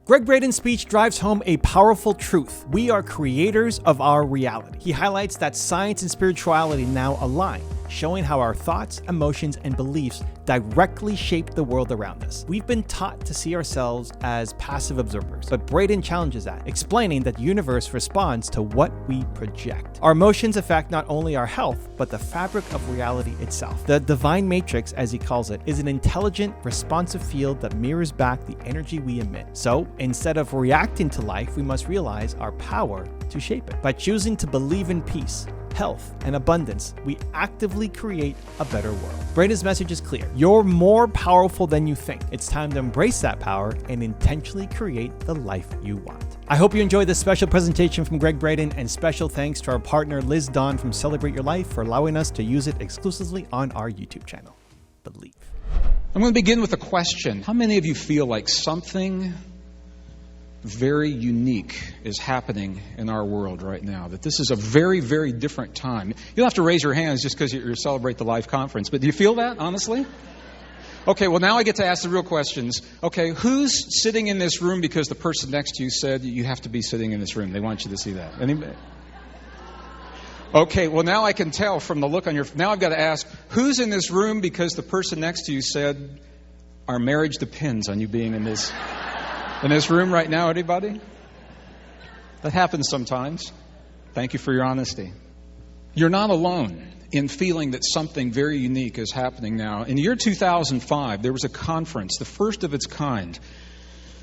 Gregg Braden's speech drives home a powerful truth. We are creators of our reality. He highlights that science and spirituality now align, showing how our thoughts, emotions, and beliefs directly shape the world around us. We've been taught to see ourselves as passive observers, but Braden challenges that, explaining that the universe responds to what we project. Our emotions affect not only our health, but the fabric of reality itself. The divine matrix, as he calls it, is an intelligent, responsive field that mirrors back the energy we emit. So, instead of reacting to life, we must realize our power to shape it. By choosing to believe in peace, health, and abundance, we actively create a better world. Braden's message is clear. You're more powerful than you think. It's time to embrace that power and intentionally create the life you want. I hope you enjoyed this special presentation from Gregg Braden, and special thanks to our partner Liz Dawn from Celebrate Your Life for allowing us to use it exclusively on our YouTube channel. Believe. I'm going to begin with a question. How many of you feel like something very unique is happening in our world right now? That this is a very, very different time. You don't have to raise your hands just because you're at Celebrate the Life conference, but do you feel that, honestly? Okay, well, now I get to ask the real questions. Okay, who's sitting in this room because the person next to you said you have to be sitting in this room? They want you to see that. Anybody? Okay, well, now I can tell from the look on your... Now I've got to ask, who's in this room because the person next to you said our marriage depends on you being in this room right now? Anybody? That happens sometimes. Thank you for your honesty. You're not alone in feeling that something very unique is happening now. In the year 2005, there was a conference, the first of its kind,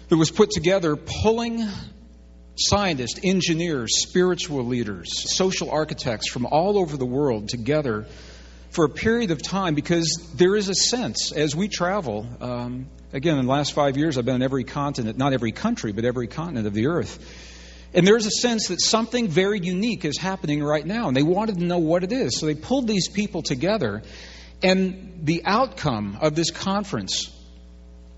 that was put together pulling scientists, engineers, spiritual leaders, social architects from all over the world together for a period of time, because there is a sense as we travel, again, in the last 5 years, I've been in every continent, not every country, but every continent of the earth. And there's a sense that something very unique is happening right now, and they wanted to know what it is. So they pulled these people together, and the outcome of this conference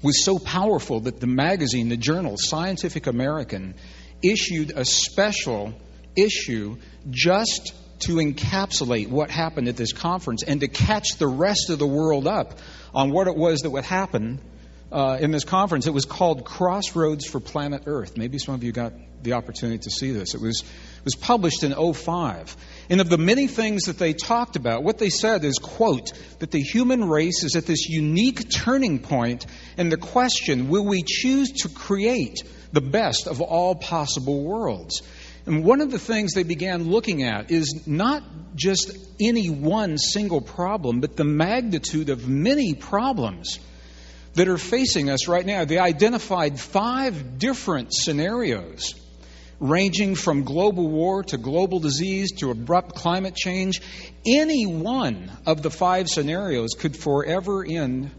was so powerful that the magazine, the journal, Scientific American, issued a special issue just to encapsulate what happened at this conference and to catch the rest of the world up on what it was that would happen in this conference. It was called Crossroads for Planet Earth. Maybe some of you got the opportunity to see this. It was published in 2005. And of the many things that they talked about, what they said is, quote, that the human race is at this unique turning point, and the question, will we choose to create the best of all possible worlds? And one of the things they began looking at is not just any one single problem, but the magnitude of many problems that are facing us right now. They identified 5 different scenarios, ranging from global war to global disease to abrupt climate change. Any one of the 5 scenarios could forever end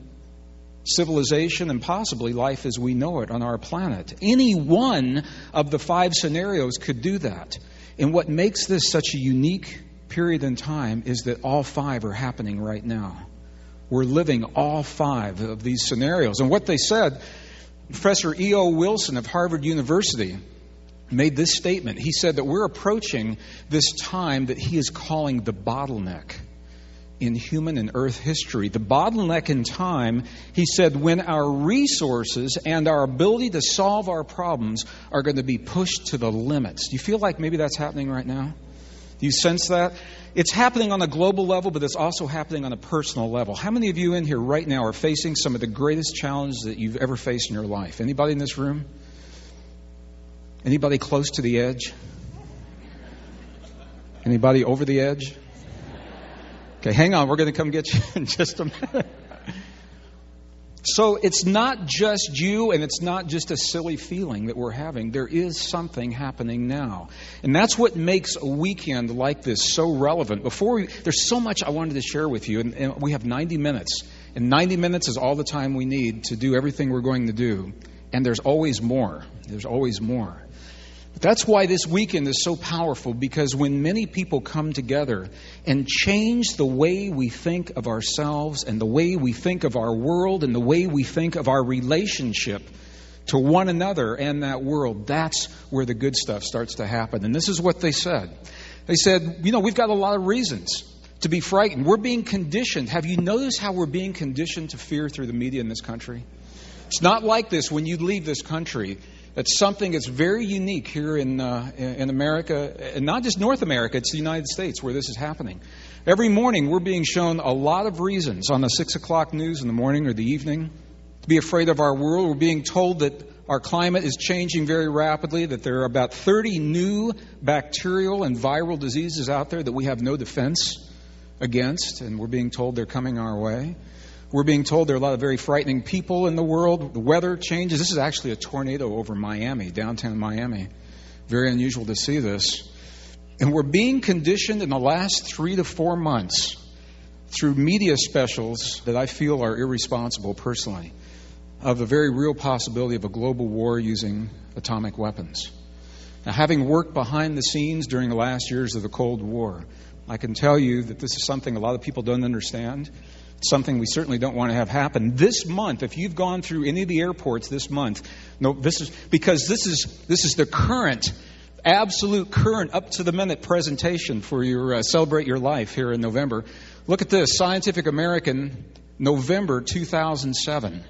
civilization and possibly life as we know it on our planet. Any one of the 5 scenarios could do that. And what makes this such a unique period in time is that all 5 are happening right now. We're living all 5 of these scenarios. And what they said, Professor E.O. Wilson of Harvard University made this statement. He said that we're approaching this time that he is calling the bottleneck in human and earth history. The bottleneck in time, he said, when our resources and our ability to solve our problems are going to be pushed to the limits. Do you feel like maybe that's happening right now? Do you sense that? It's happening on a global level, but it's also happening on a personal level. How many of you in here right now are facing some of the greatest challenges that you've ever faced in your life? Anybody in this room? Anybody close to the edge? Anybody over the edge? Okay, hang on. We're going to come get you in just a minute. So it's not just you, and it's not just a silly feeling that we're having. There is something happening now. And that's what makes a weekend like this so relevant. There's so much I wanted to share with you, and we have 90 minutes. And 90 minutes is all the time we need to do everything we're going to do. And there's always more. There's always more. But that's why this weekend is so powerful, because when many people come together and change the way we think of ourselves and the way we think of our world and the way we think of our relationship to one another and that world, that's where the good stuff starts to happen. And this is what they said. They said, we've got a lot of reasons to be frightened. We're being conditioned. Have you noticed how we're being conditioned to fear through the media in this country? It's not like this when you leave this country. That's something that's very unique here in America, and not just North America, it's the United States where this is happening. Every morning we're being shown a lot of reasons on the 6 o'clock news in the morning or the evening to be afraid of our world. We're being told that our climate is changing very rapidly, that there are about 30 new bacterial and viral diseases out there that we have no defense against, and we're being told they're coming our way. We're being told there are a lot of very frightening people in the world. The weather changes. This is actually a tornado over Miami, downtown Miami. Very unusual to see this. And we're being conditioned in the last 3 to 4 months through media specials that I feel are irresponsible personally, of a very real possibility of a global war using atomic weapons. Now, having worked behind the scenes during the last years of the Cold War, I can tell you that this is something a lot of people don't understand. It's something we certainly don't want to have happen. This month, if you've gone through any of the airports this month, this is the current, absolute current, up-to-the-minute presentation for your Celebrate Your Life here in November. Look at this, Scientific American, November 2007.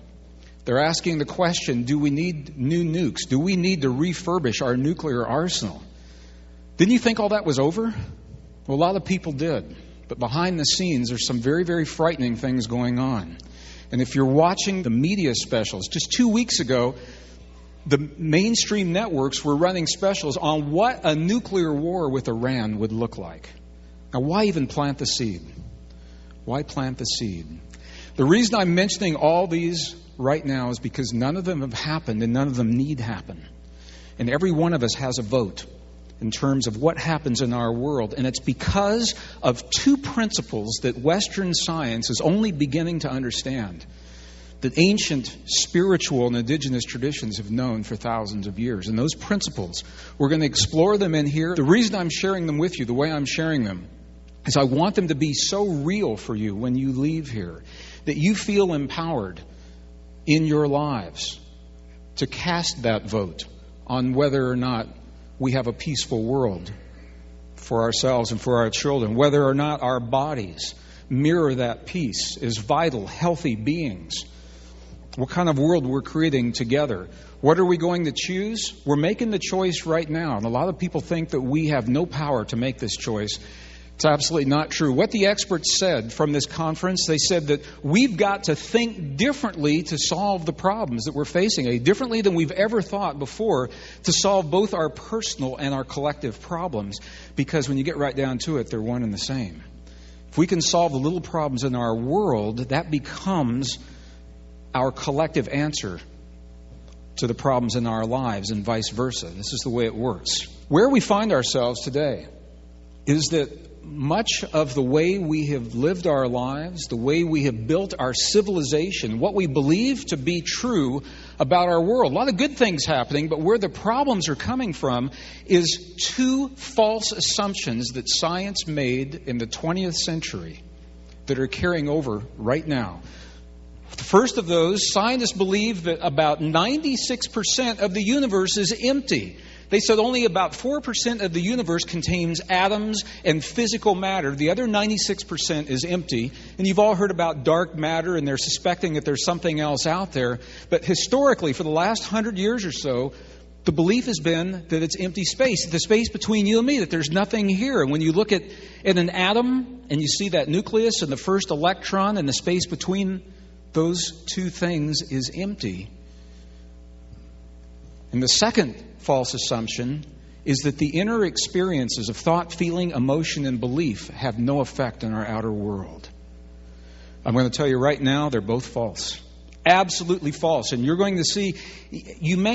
They're asking the question, do we need new nukes? Do we need to refurbish our nuclear arsenal? Didn't you think all that was over? Well, a lot of people did. But behind the scenes, there's some very, very frightening things going on. And if you're watching the media specials, just 2 weeks ago, the mainstream networks were running specials on what a nuclear war with Iran would look like. Now, why even plant the seed? Why plant the seed? The reason I'm mentioning all these right now is because none of them have happened and none of them need happen. And every one of us has a vote in terms of what happens in our world. And it's because of 2 principles that Western science is only beginning to understand, that ancient spiritual and indigenous traditions have known for thousands of years. And those principles, we're going to explore them in here. The reason I'm sharing them with you, the way I'm sharing them, is I want them to be so real for you when you leave here, that you feel empowered in your lives to cast that vote on whether or not we have a peaceful world for ourselves and for our children, whether or not our bodies mirror that peace as vital, healthy beings, what kind of world we're creating together. What are we going to choose? We're making the choice right now, and a lot of people think that we have no power to make this choice. It's absolutely not true. What the experts said from this conference, they said that we've got to think differently to solve the problems that we're facing, differently than we've ever thought before, to solve both our personal and our collective problems, because when you get right down to it, they're one and the same. If we can solve the little problems in our world, that becomes our collective answer to the problems in our lives, and vice versa. This is the way it works. Where we find ourselves today is that much of the way we have lived our lives, the way we have built our civilization, what we believe to be true about our world, a lot of good things happening, but where the problems are coming from is 2 false assumptions that science made in the 20th century that are carrying over right now. The first of those, scientists believe that about 96% of the universe is empty. They said only about 4% of the universe contains atoms and physical matter. The other 96% is empty. And you've all heard about dark matter, and they're suspecting that there's something else out there. But historically, for the last 100 years or so, the belief has been that it's empty space, the space between you and me, that there's nothing here. And when you look at an atom and you see that nucleus and the first electron, and the space between those 2 things is empty. And the second false assumption is that the inner experiences of thought, feeling, emotion, and belief have no effect on our outer world. I'm going to tell you right now, they're both false. Absolutely false. And you're going to see,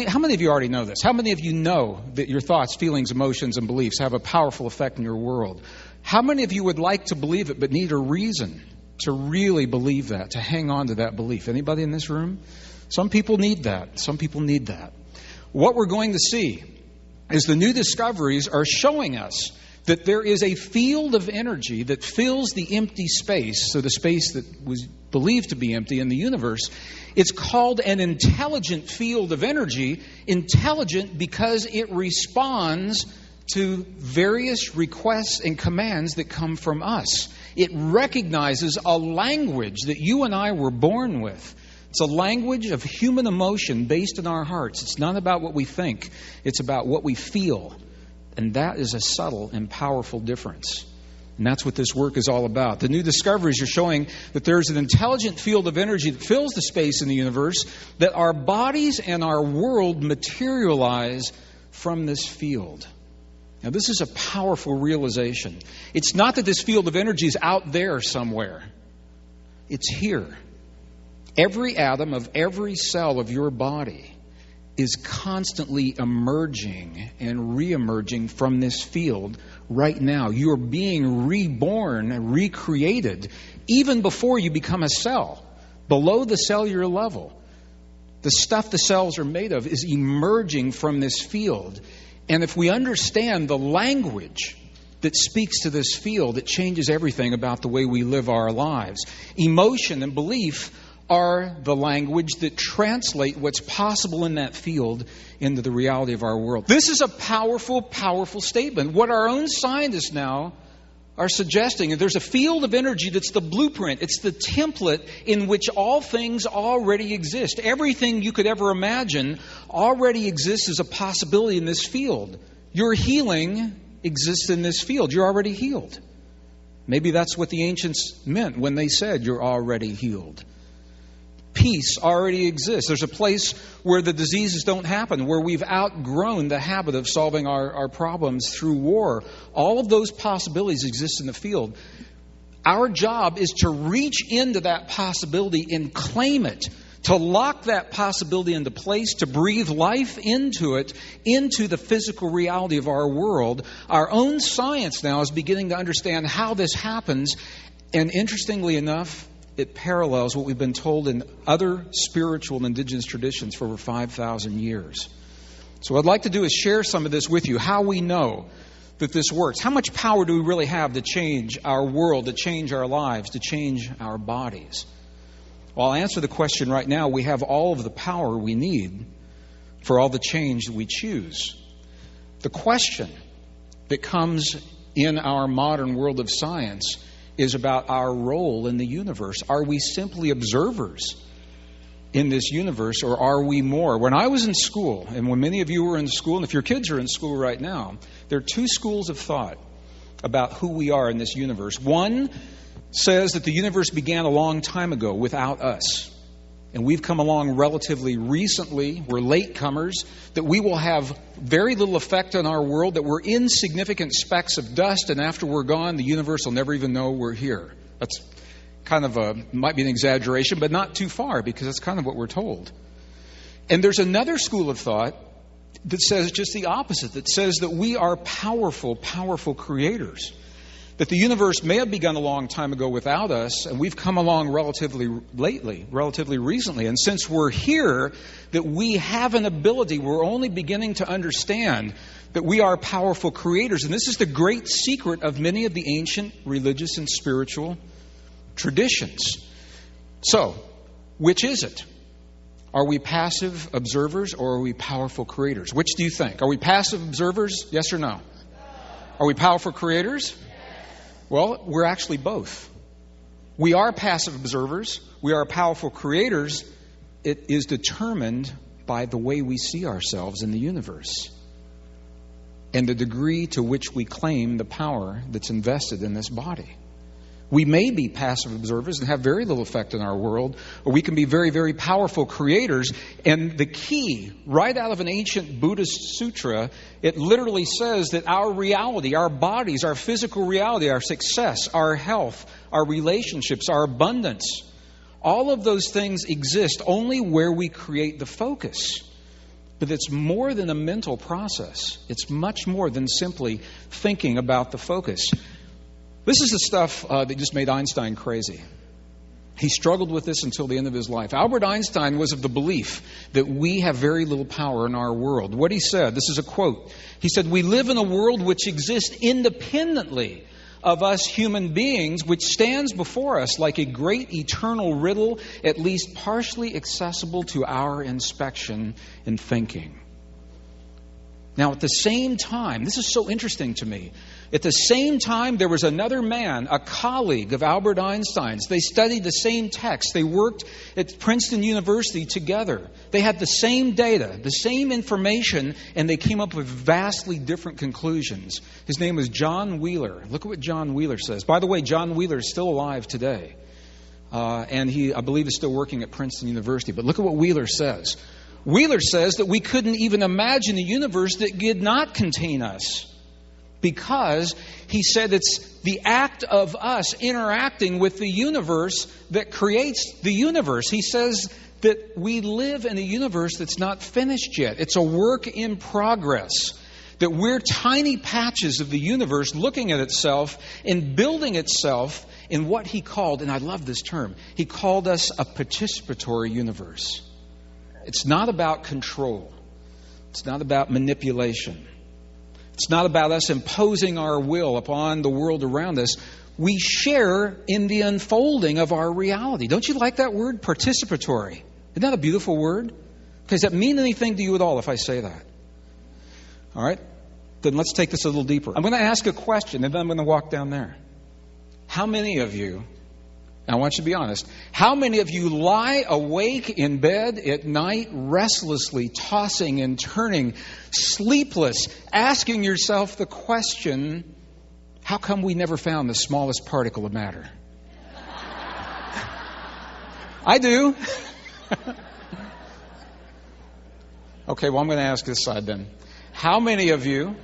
how many of you already know this? How many of you know that your thoughts, feelings, emotions, and beliefs have a powerful effect in your world? How many of you would like to believe it but need a reason to really believe that, to hang on to that belief? Anybody in this room? Some people need that. Some people need that. What we're going to see is the new discoveries are showing us that there is a field of energy that fills the empty space, so the space that was believed to be empty in the universe. It's called an intelligent field of energy, intelligent because it responds to various requests and commands that come from us. It recognizes a language that you and I were born with, It's a language of human emotion based in our hearts. It's not about what we think. It's about what we feel. And that is a subtle and powerful difference. And that's what this work is all about. The new discoveries are showing that there's an intelligent field of energy that fills the space in the universe, that our bodies and our world materialize from this field. Now, this is a powerful realization. It's not that this field of energy is out there somewhere. It's here. Every atom of every cell of your body is constantly emerging and re-emerging from this field right now. You're being reborn and recreated even before you become a cell. Below the cellular level, the stuff the cells are made of is emerging from this field. And if we understand the language that speaks to this field, it changes everything about the way we live our lives. Emotion and belief are the language that translate what's possible in that field into the reality of our world. This is a powerful, powerful statement. What our own scientists now are suggesting, there's a field of energy that's the blueprint. It's the template in which all things already exist. Everything you could ever imagine already exists as a possibility in this field. Your healing exists in this field. You're already healed. Maybe that's what the ancients meant when they said you're already healed. Peace already exists. There's a place where the diseases don't happen, where we've outgrown the habit of solving our problems through war. All of those possibilities exist in the field. Our job is to reach into that possibility and claim it, to lock that possibility into place, to breathe life into it, into the physical reality of our world. Our own science now is beginning to understand how this happens, and interestingly enough, it parallels what we've been told in other spiritual and indigenous traditions for over 5,000 years. So what I'd like to do is share some of this with you, how we know that this works. How much power do we really have to change our world, to change our lives, to change our bodies? Well, I'll answer the question right now. We have all of the power we need for all the change that we choose. The question that comes in our modern world of science is about our role in the universe. Are we simply observers in this universe, or are we more? When I was in school, and when many of you were in school, and if your kids are in school right now, there are two schools of thought about who we are in this universe. One says that the universe began a long time ago without us. And we've come along relatively recently. We're latecomers, that we will have very little effect on our world, that we're insignificant specks of dust, and after we're gone, the universe will never even know we're here. That's kind of might be an exaggeration, but not too far, because that's kind of what we're told. And there's another school of thought that says just the opposite, that says that we are powerful, powerful creators. That the universe may have begun a long time ago without us, and we've come along relatively recently. And since we're here, that we have an ability, we're only beginning to understand that we are powerful creators. And this is the great secret of many of the ancient religious and spiritual traditions. So, which is it? Are we passive observers, or are we powerful creators? Which do you think? Are we passive observers? Yes or no? Are we powerful creators? Well, we're actually both. We are passive observers. We are powerful creators. It is determined by the way we see ourselves in the universe and the degree to which we claim the power that's invested in this body. We may be passive observers and have very little effect on our world, or we can be very, very powerful creators. And the key, right out of an ancient Buddhist sutra, it literally says that our reality, our bodies, our physical reality, our success, our health, our relationships, our abundance, all of those things exist only where we create the focus. But it's more than a mental process. It's much more than simply thinking about the focus. This is the stuff that just made Einstein crazy. He struggled with this until the end of his life. Albert Einstein was of the belief that we have very little power in our world. What he said, this is a quote. He said, "We live in a world which exists independently of us human beings, which stands before us like a great eternal riddle, at least partially accessible to our inspection and thinking." Now, at the same time, this is so interesting to me. At the same time, there was another man, a colleague of Albert Einstein's. They studied the same text. They worked at Princeton University together. They had the same data, the same information, and they came up with vastly different conclusions. His name was John Wheeler. Look at what John Wheeler says. By the way, John Wheeler is still alive today. And he, I believe, is still working at Princeton University. But look at what Wheeler says. Wheeler says that we couldn't even imagine a universe that did not contain us. Because, he said, it's the act of us interacting with the universe that creates the universe. He says that we live in a universe that's not finished yet. It's a work in progress. That we're tiny patches of the universe looking at itself and building itself in what he called, and I love this term, he called us a participatory universe. It's not about control. It's not about manipulation. It's not about us imposing our will upon the world around us. We share in the unfolding of our reality. Don't you like that word? Participatory. Isn't that a beautiful word? Okay, does that mean anything to you at all if I say that? All right? Then let's take this a little deeper. I'm going to ask a question and then I'm going to walk down there. How many of you, and I want you to be honest, how many of you lie awake in bed at night, restlessly tossing and turning, sleepless, asking yourself the question, how come we never found the smallest particle of matter? I do. Okay, well, I'm going to ask this side then. How many of you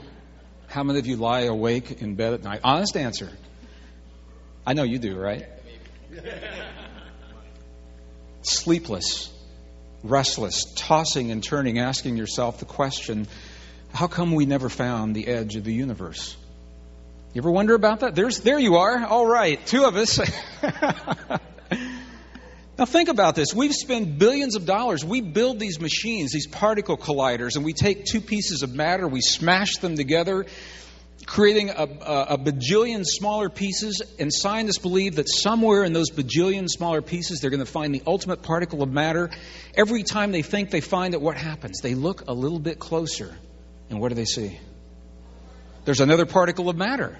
lie awake in bed at night? Honest answer. I know you do, right? Sleepless, restless, tossing and turning, asking yourself the question, how come we never found the edge of the universe? You ever wonder about that? There you are. All right, two of us. Now think about this. We've spent billions of dollars. We build these machines, these particle colliders, and we take two pieces of matter, we smash them together, creating a bajillion smaller pieces, and scientists believe that somewhere in those bajillion smaller pieces they're going to find the ultimate particle of matter. Every time they think they find it, what happens? They look a little bit closer, and what do they see? There's another particle of matter.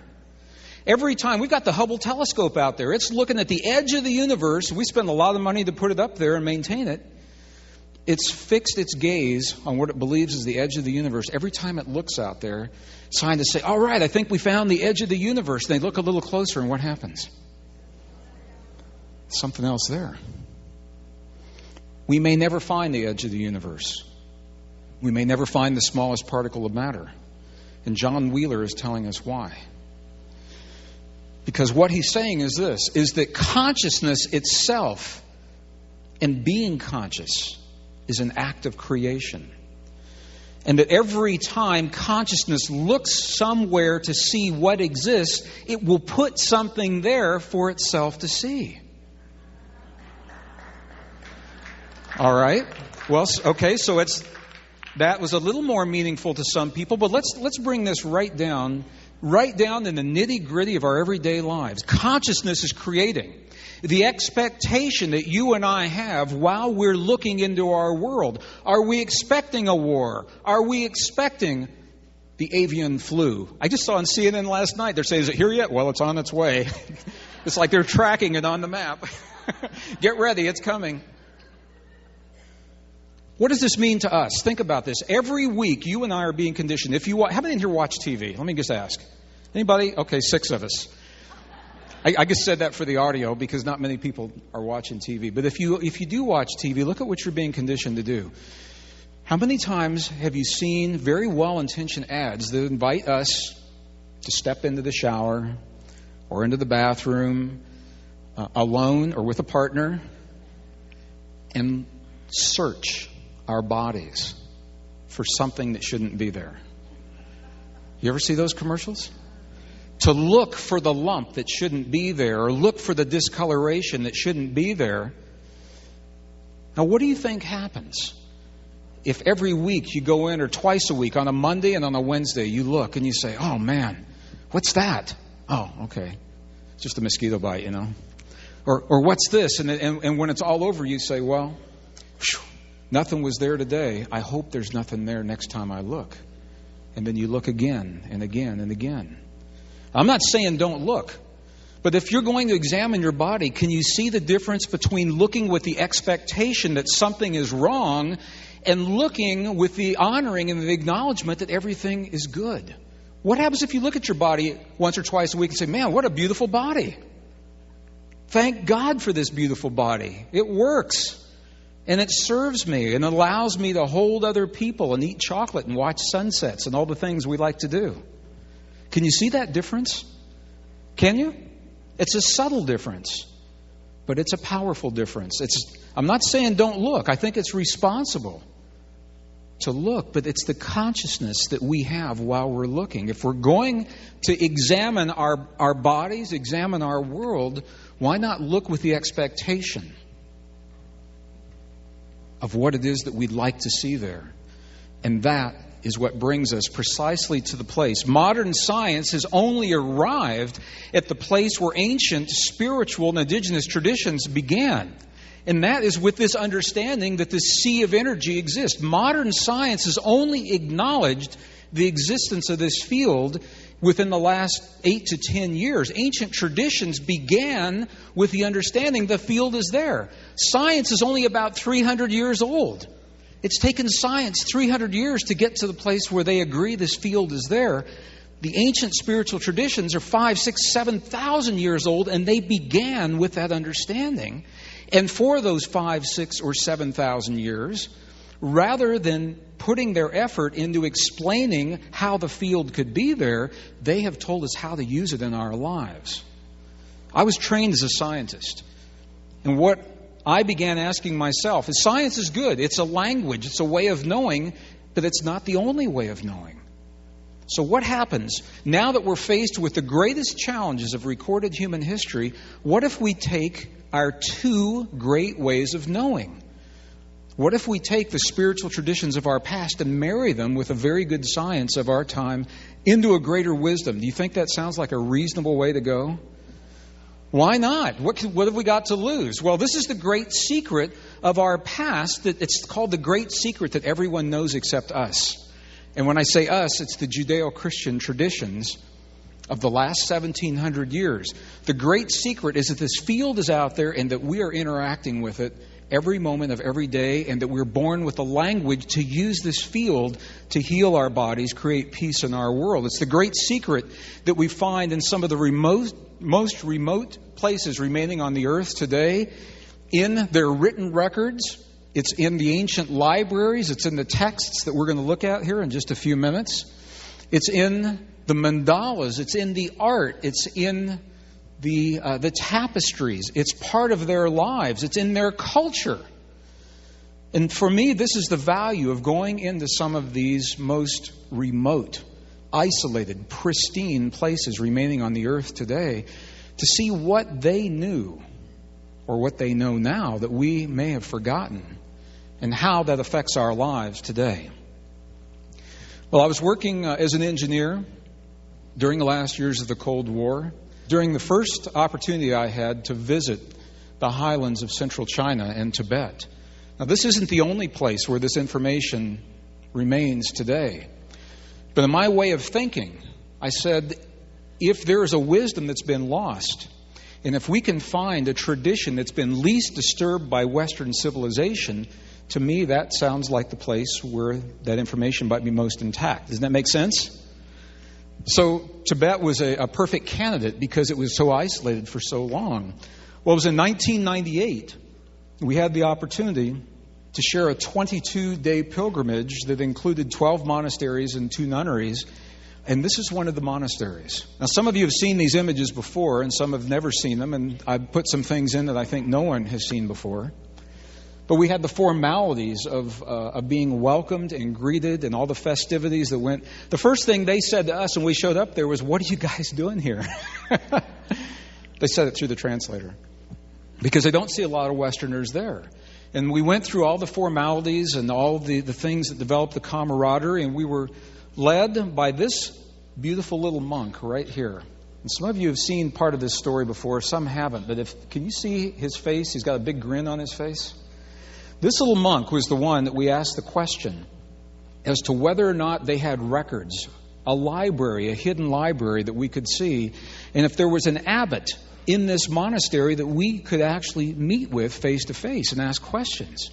Every time, we've got the Hubble telescope out there. It's looking at the edge of the universe. We spend a lot of money to put it up there and maintain it. It's fixed its gaze on what it believes is the edge of the universe. Every time it looks out there, scientists say, all right, I think we found the edge of the universe. And they look a little closer, and what happens? Something else there. We may never find the edge of the universe. We may never find the smallest particle of matter. And John Wheeler is telling us why. Because what he's saying is this, is that consciousness itself and being conscious is an act of creation. And that every time consciousness looks somewhere to see what exists, it will put something there for itself to see. All right. Well, okay, so that was a little more meaningful to some people, but let's bring this right down in the nitty-gritty of our everyday lives. Consciousness is creating. The expectation that you and I have while we're looking into our world. Are we expecting a war? Are we expecting the avian flu? I just saw on CNN last night, they're saying, is it here yet? Well, it's on its way. It's like they're tracking it on the map. Get ready, it's coming. What does this mean to us? Think about this. Every week, you and I are being conditioned. How many in here watch TV? Let me just ask. Anybody? Okay, 6 of us. I just said that for the audio because not many people are watching TV. But if you do watch TV, look at what you're being conditioned to do. How many times have you seen very well-intentioned ads that invite us to step into the shower or into the bathroom alone or with a partner and search our bodies for something that shouldn't be there? You ever see those commercials? To look for the lump that shouldn't be there or look for the discoloration that shouldn't be there. Now, what do you think happens if every week you go in, or twice a week, on a Monday and on a Wednesday, you look and you say, oh man, what's that? Oh, okay. It's just a mosquito bite, you know. Or what's this? And when it's all over, you say, well, nothing was there today. I hope there's nothing there next time I look. And then you look again and again and again. I'm not saying don't look. But if you're going to examine your body, can you see the difference between looking with the expectation that something is wrong and looking with the honoring and the acknowledgement that everything is good? What happens if you look at your body once or twice a week and say, man, what a beautiful body. Thank God for this beautiful body. It works. And it serves me and allows me to hold other people and eat chocolate and watch sunsets and all the things we like to do. Can you see that difference? Can you? It's a subtle difference, but it's a powerful difference. I'm not saying don't look. I think it's responsible to look, but it's the consciousness that we have while we're looking. If we're going to examine our bodies, examine our world, why not look with the expectation of what it is that we'd like to see there? And that is what brings us precisely to the place. Modern science has only arrived at the place where ancient spiritual and indigenous traditions began. And that is with this understanding that this sea of energy exists. Modern science has only acknowledged the existence of this field within the last 8 to 10 years. Ancient traditions began with the understanding the field is there. Science is only about 300 years old. It's taken science 300 years to get to the place where they agree this field is there. The ancient spiritual traditions are 5,000, 6,000, 7,000 years old, and they began with that understanding. And for those 5,000, 6,000, or 7,000 years, rather than putting their effort into explaining how the field could be there, they have told us how to use it in our lives. I was trained as a scientist. And what I began asking myself is science is good. It's a language. It's a way of knowing, but it's not the only way of knowing. So what happens now that we're faced with the greatest challenges of recorded human history? What if we take our two great ways of knowing? What if we take the spiritual traditions of our past and marry them with a very good science of our time into a greater wisdom? Do you think that sounds like a reasonable way to go? Why not? What have we got to lose? Well, this is the great secret of our past. It's called the great secret that everyone knows except us. And when I say us, it's the Judeo-Christian traditions of the last 1,700 years. The great secret is that this field is out there and that we are interacting with it every moment of every day, and that we're born with a language to use this field to heal our bodies, create peace in our world. It's the great secret that we find in some of the most remote places remaining on the earth today, in their written records. It's in the ancient libraries. It's in the texts that we're going to look at here in just a few minutes. It's in the mandalas. It's in the art. It's in the tapestries. It's part of their lives. It's in their culture. And for me, this is the value of going into some of these most remote, isolated, pristine places remaining on the earth today, to see what they knew or what they know now that we may have forgotten, and how that affects our lives today. Well, I was working as an engineer during the last years of the Cold War. During the first opportunity I had to visit the highlands of central China and Tibet. Now, this isn't the only place where this information remains today. But in my way of thinking, I said, if there is a wisdom that's been lost, and if we can find a tradition that's been least disturbed by Western civilization, to me that sounds like the place where that information might be most intact. Doesn't that make sense? So Tibet was a perfect candidate because it was so isolated for so long. Well, it was in 1998 we had the opportunity to share a 22-day pilgrimage that included 12 monasteries and 2 nunneries. And this is one of the monasteries. Now, some of you have seen these images before, and some have never seen them. And I've put some things in that I think no one has seen before. But we had the formalities of being welcomed and greeted and all the festivities that went. The first thing they said to us when we showed up there was, "What are you guys doing here?" They said it through the translator. Because they don't see a lot of Westerners there. And we went through all the formalities and all the things that developed the camaraderie. And we were led by this beautiful little monk right here. And some of you have seen part of this story before. Some haven't. But can you see his face? He's got a big grin on his face. This little monk was the one that we asked the question, as to whether or not they had records, a library, a hidden library that we could see, and if there was an abbot in this monastery that we could actually meet with face to face and ask questions.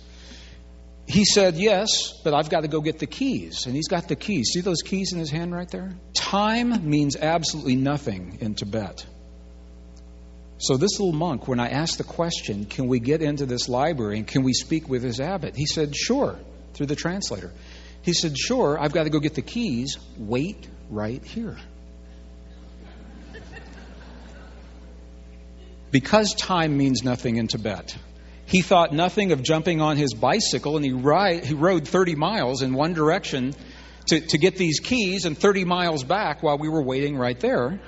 He said, yes, but I've got to go get the keys. And he's got the keys. See those keys in his hand right there? Time means absolutely nothing in Tibet. So this little monk, when I asked the question, can we get into this library and can we speak with his abbot? He said, sure, through the translator. He said, sure, I've got to go get the keys. Wait right here. Because time means nothing in Tibet, he thought nothing of jumping on his bicycle, and he rode 30 miles in one direction to get these keys and 30 miles back while we were waiting right there.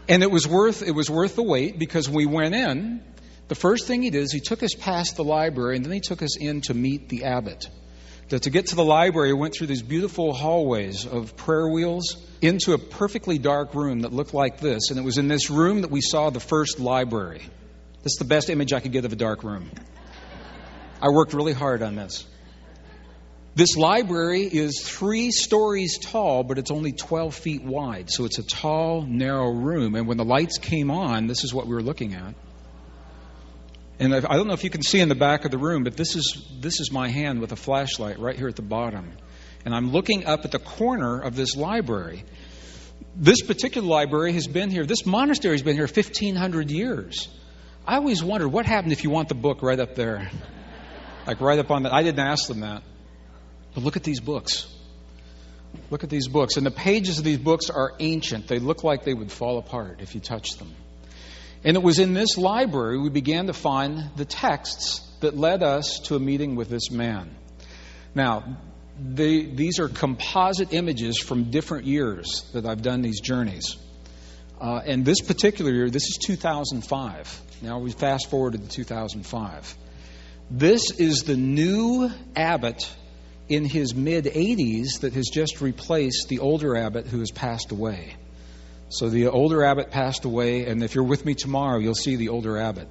And it was worth the wait, because when we went in, the first thing he did is he took us past the library, and then he took us in to meet the abbot. To get to the library, we went through these beautiful hallways of prayer wheels into a perfectly dark room that looked like this. And it was in this room that we saw the first library. This is the best image I could get of a dark room. I worked really hard on this. This library is 3 stories tall, but it's only 12 feet wide. So it's a tall, narrow room. And when the lights came on, this is what we were looking at. And I don't know if you can see in the back of the room, but this is my hand with a flashlight right here at the bottom. And I'm looking up at the corner of this library. This particular library has been here, this monastery has been here 1,500 years. I always wondered, what happened if you want the book right up there? Like right up on that. I didn't ask them that. But look at these books. Look at these books. And the pages of these books are ancient. They look like they would fall apart if you touch them. And it was in this library we began to find the texts that led us to a meeting with this man. Now, these are composite images from different years that I've done these journeys. And this particular year, this is 2005. Now we fast forward to 2005. This is the new abbot in his mid-80s that has just replaced the older abbot who has passed away. So the older abbot passed away, and if you're with me tomorrow, you'll see the older abbot.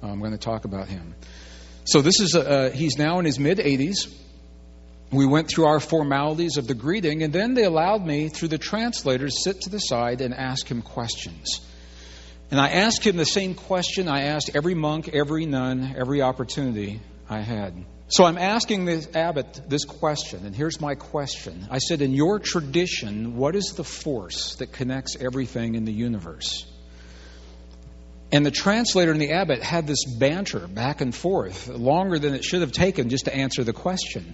I'm going to talk about him. So this is he's now in his mid-80s. We went through our formalities of the greeting, and then they allowed me, through the translator, to sit to the side and ask him questions. And I asked him the same question I asked every monk, every nun, every opportunity I had. So I'm asking this abbot this question, and here's my question. I said, in your tradition, what is the force that connects everything in the universe? And the translator and the abbot had this banter back and forth, longer than it should have taken just to answer the question.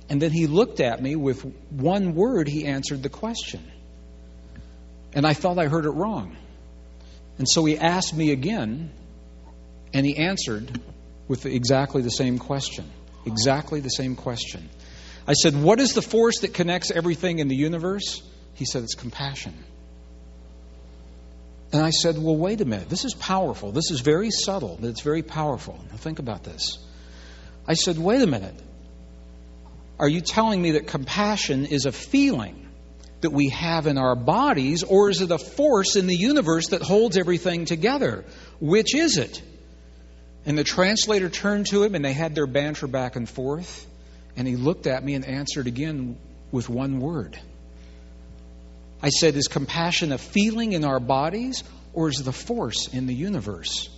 And then he looked at me with one word, he answered the question. And I thought I heard it wrong. And so he asked me again, and he answered with exactly the same question. Exactly the same question. I said, what is the force that connects everything in the universe? He said, it's compassion. And I said, well, wait a minute. This is powerful. This is very subtle, but it's very powerful. Now think about this. I said, wait a minute. Are you telling me that compassion is a feeling that we have in our bodies, or is it a force in the universe that holds everything together? Which is it? And the translator turned to him, and they had their banter back and forth. And he looked at me and answered again with one word. I said, is compassion a feeling in our bodies, or is it a force in the universe?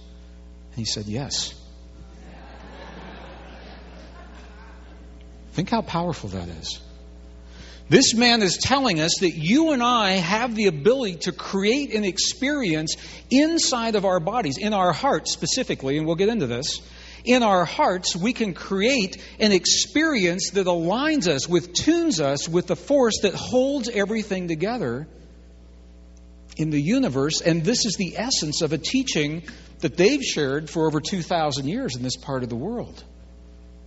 And he said, yes. Think how powerful that is. This man is telling us that you and I have the ability to create an experience inside of our bodies, in our hearts specifically, and we'll get into this. In our hearts, we can create an experience that aligns us, tunes us with the force that holds everything together in the universe. And this is the essence of a teaching that they've shared for over 2,000 years in this part of the world.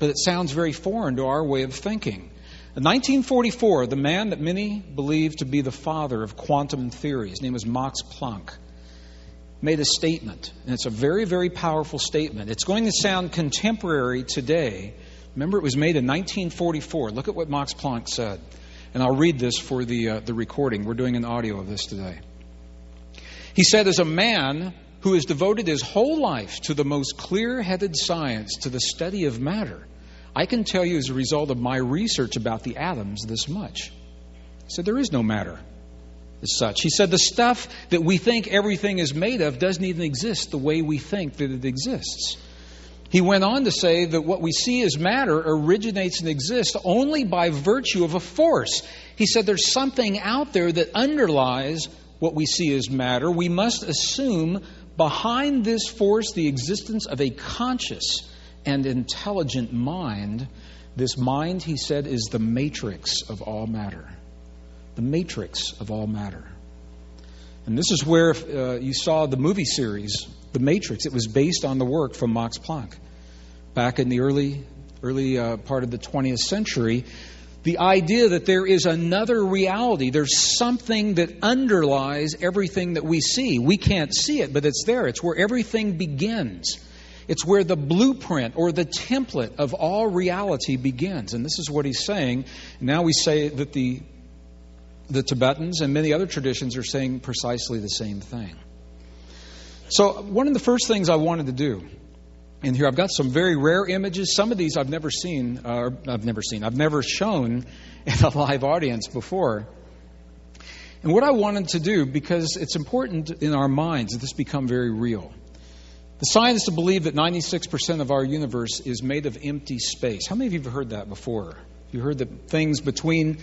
But it sounds very foreign to our way of thinking. In 1944, the man that many believe to be the father of quantum theory, his name was Max Planck, made a statement. And it's a very, very powerful statement. It's going to sound contemporary today. Remember, it was made in 1944. Look at what Max Planck said. And I'll read this for the recording. We're doing an audio of this today. He said, as a man who has devoted his whole life to the most clear-headed science, to the study of matter, I can tell you as a result of my research about the atoms this much. He said, there is no matter as such. He said, the stuff that we think everything is made of doesn't even exist the way we think that it exists. He went on to say that what we see as matter originates and exists only by virtue of a force. He said there's something out there that underlies what we see as matter. We must assume behind this force the existence of a conscious and intelligent mind. This mind, he said, is the matrix of all matter. The matrix of all matter. And this is where you saw the movie series, The Matrix. It was based on the work from Max Planck. Back in the early part of the 20th century, the idea that there is another reality, there's something that underlies everything that we see. We can't see it, but it's there. It's where everything begins. It's where the blueprint or the template of all reality begins. And this is what he's saying. Now we say that the Tibetans and many other traditions are saying precisely the same thing. So one of the first things I wanted to do, and here I've got some very rare images. Some of these I've never shown in a live audience before. And what I wanted to do, because it's important in our minds that this become very real. The scientists believe that 96% of our universe is made of empty space. How many of you have heard that before? You heard that things between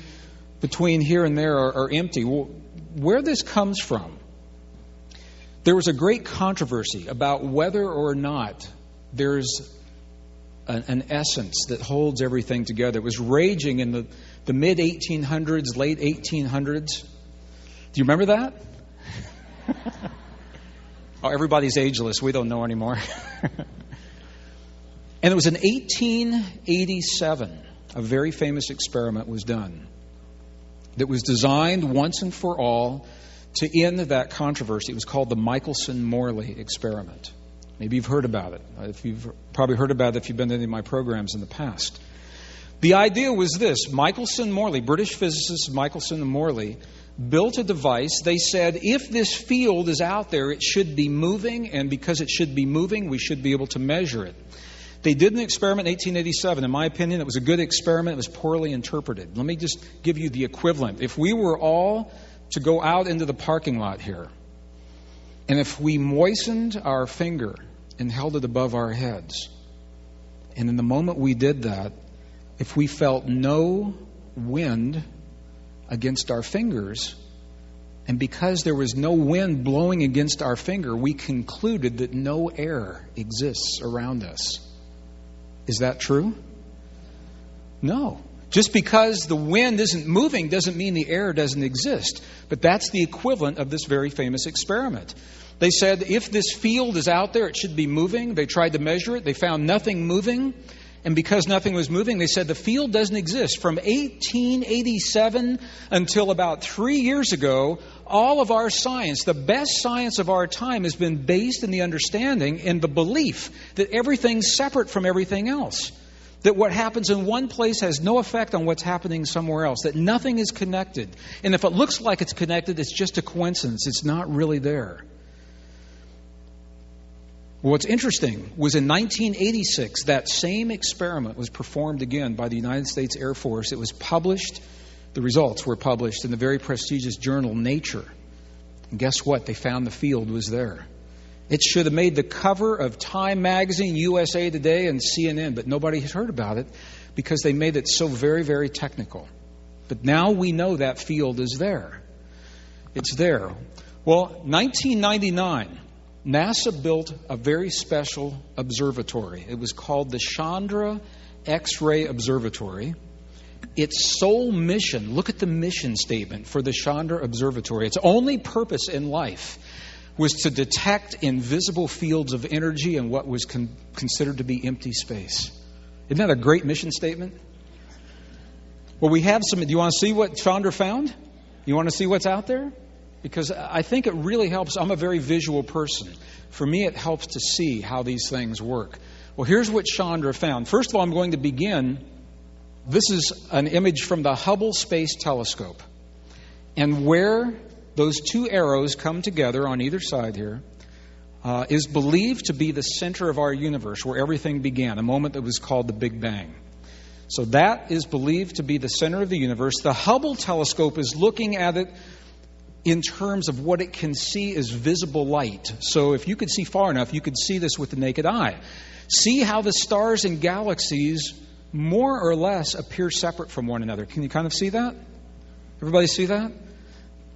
here and there are empty. Well, where this comes from, there was a great controversy about whether or not there's an essence that holds everything together. It was raging in the mid-1800s, late 1800s. Do you remember that? Oh, everybody's ageless. We don't know anymore. And it was in 1887, a very famous experiment was done that was designed once and for all to end that controversy. It was called the Michelson-Morley experiment. Maybe you've heard about it. You've probably heard about it if you've been to any of my programs in the past. The idea was this. Michelson-Morley, British physicist Michelson and Morley, built a device. They said, if this field is out there, it should be moving, and because it should be moving, we should be able to measure it. They did an experiment in 1887. In my opinion, it was a good experiment. It was poorly interpreted. Let me just give you the equivalent. If we were all to go out into the parking lot here, and if we moistened our finger and held it above our heads, and in the moment we did that, if we felt no wind against our fingers, and because there was no wind blowing against our finger, we concluded that no air exists around us. Is that true? No. Just because the wind isn't moving doesn't mean the air doesn't exist. But that's the equivalent of this very famous experiment. They said, if this field is out there, it should be moving. They tried to measure it. They found nothing moving. And because nothing was moving, they said the field doesn't exist. From 1887 until about 3 years ago, all of our science, the best science of our time, has been based in the understanding and the belief that everything's separate from everything else. That what happens in one place has no effect on what's happening somewhere else. That nothing is connected. And if it looks like it's connected, it's just a coincidence. It's not really there. What's interesting was in 1986, that same experiment was performed again by the United States Air Force. It was published, the results were published in the very prestigious journal Nature. And guess what? They found the field was there. It should have made the cover of Time Magazine, USA Today, and CNN, but nobody has heard about it because they made it so very, very technical. But now we know that field is there. It's there. Well, 1999... NASA built a very special observatory. It was called the Chandra X-ray Observatory. Its sole mission, look at the mission statement for the Chandra Observatory. Its only purpose in life was to detect invisible fields of energy in what was considered to be empty space. Isn't that a great mission statement? Well, we have some. Do you want to see what Chandra found? You want to see what's out there? Because I think it really helps. I'm a very visual person. For me, it helps to see how these things work. Well, here's what Chandra found. First of all, I'm going to begin. This is an image from the Hubble Space Telescope. And where those two arrows come together on either side here, is believed to be the center of our universe, where everything began, a moment that was called the Big Bang. So that is believed to be the center of the universe. The Hubble telescope is looking at it in terms of what it can see as visible light. So if you could see far enough, you could see this with the naked eye. See how the stars and galaxies more or less appear separate from one another. Can you kind of see that? Everybody see that?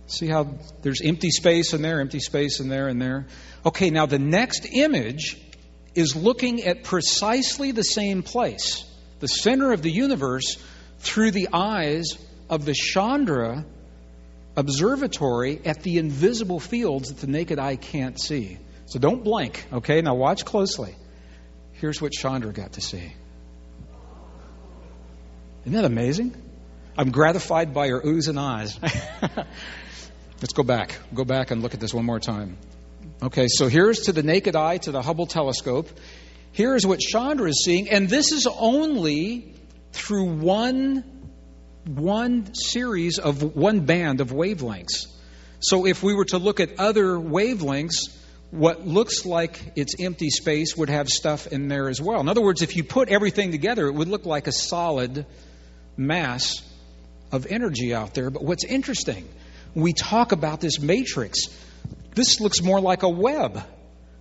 See how there's empty space in there, empty space in there, and there. Okay, now the next image is looking at precisely the same place, the center of the universe, through the eyes of the Chandra observatory at the invisible fields that the naked eye can't see. So don't blink, okay? Now watch closely. Here's what Chandra got to see. Isn't that amazing? I'm gratified by your oohs and ahs. Let's go back. Go back and look at this one more time. Okay, so here's to the naked eye, to the Hubble telescope. Here is what Chandra is seeing, and this is only through one series of one band of wavelengths. So if we were to look at other wavelengths, what looks like it's empty space would have stuff in there as well. In other words, if you put everything together, it would look like a solid mass of energy out there. But what's interesting, we talk about this matrix. This looks more like a web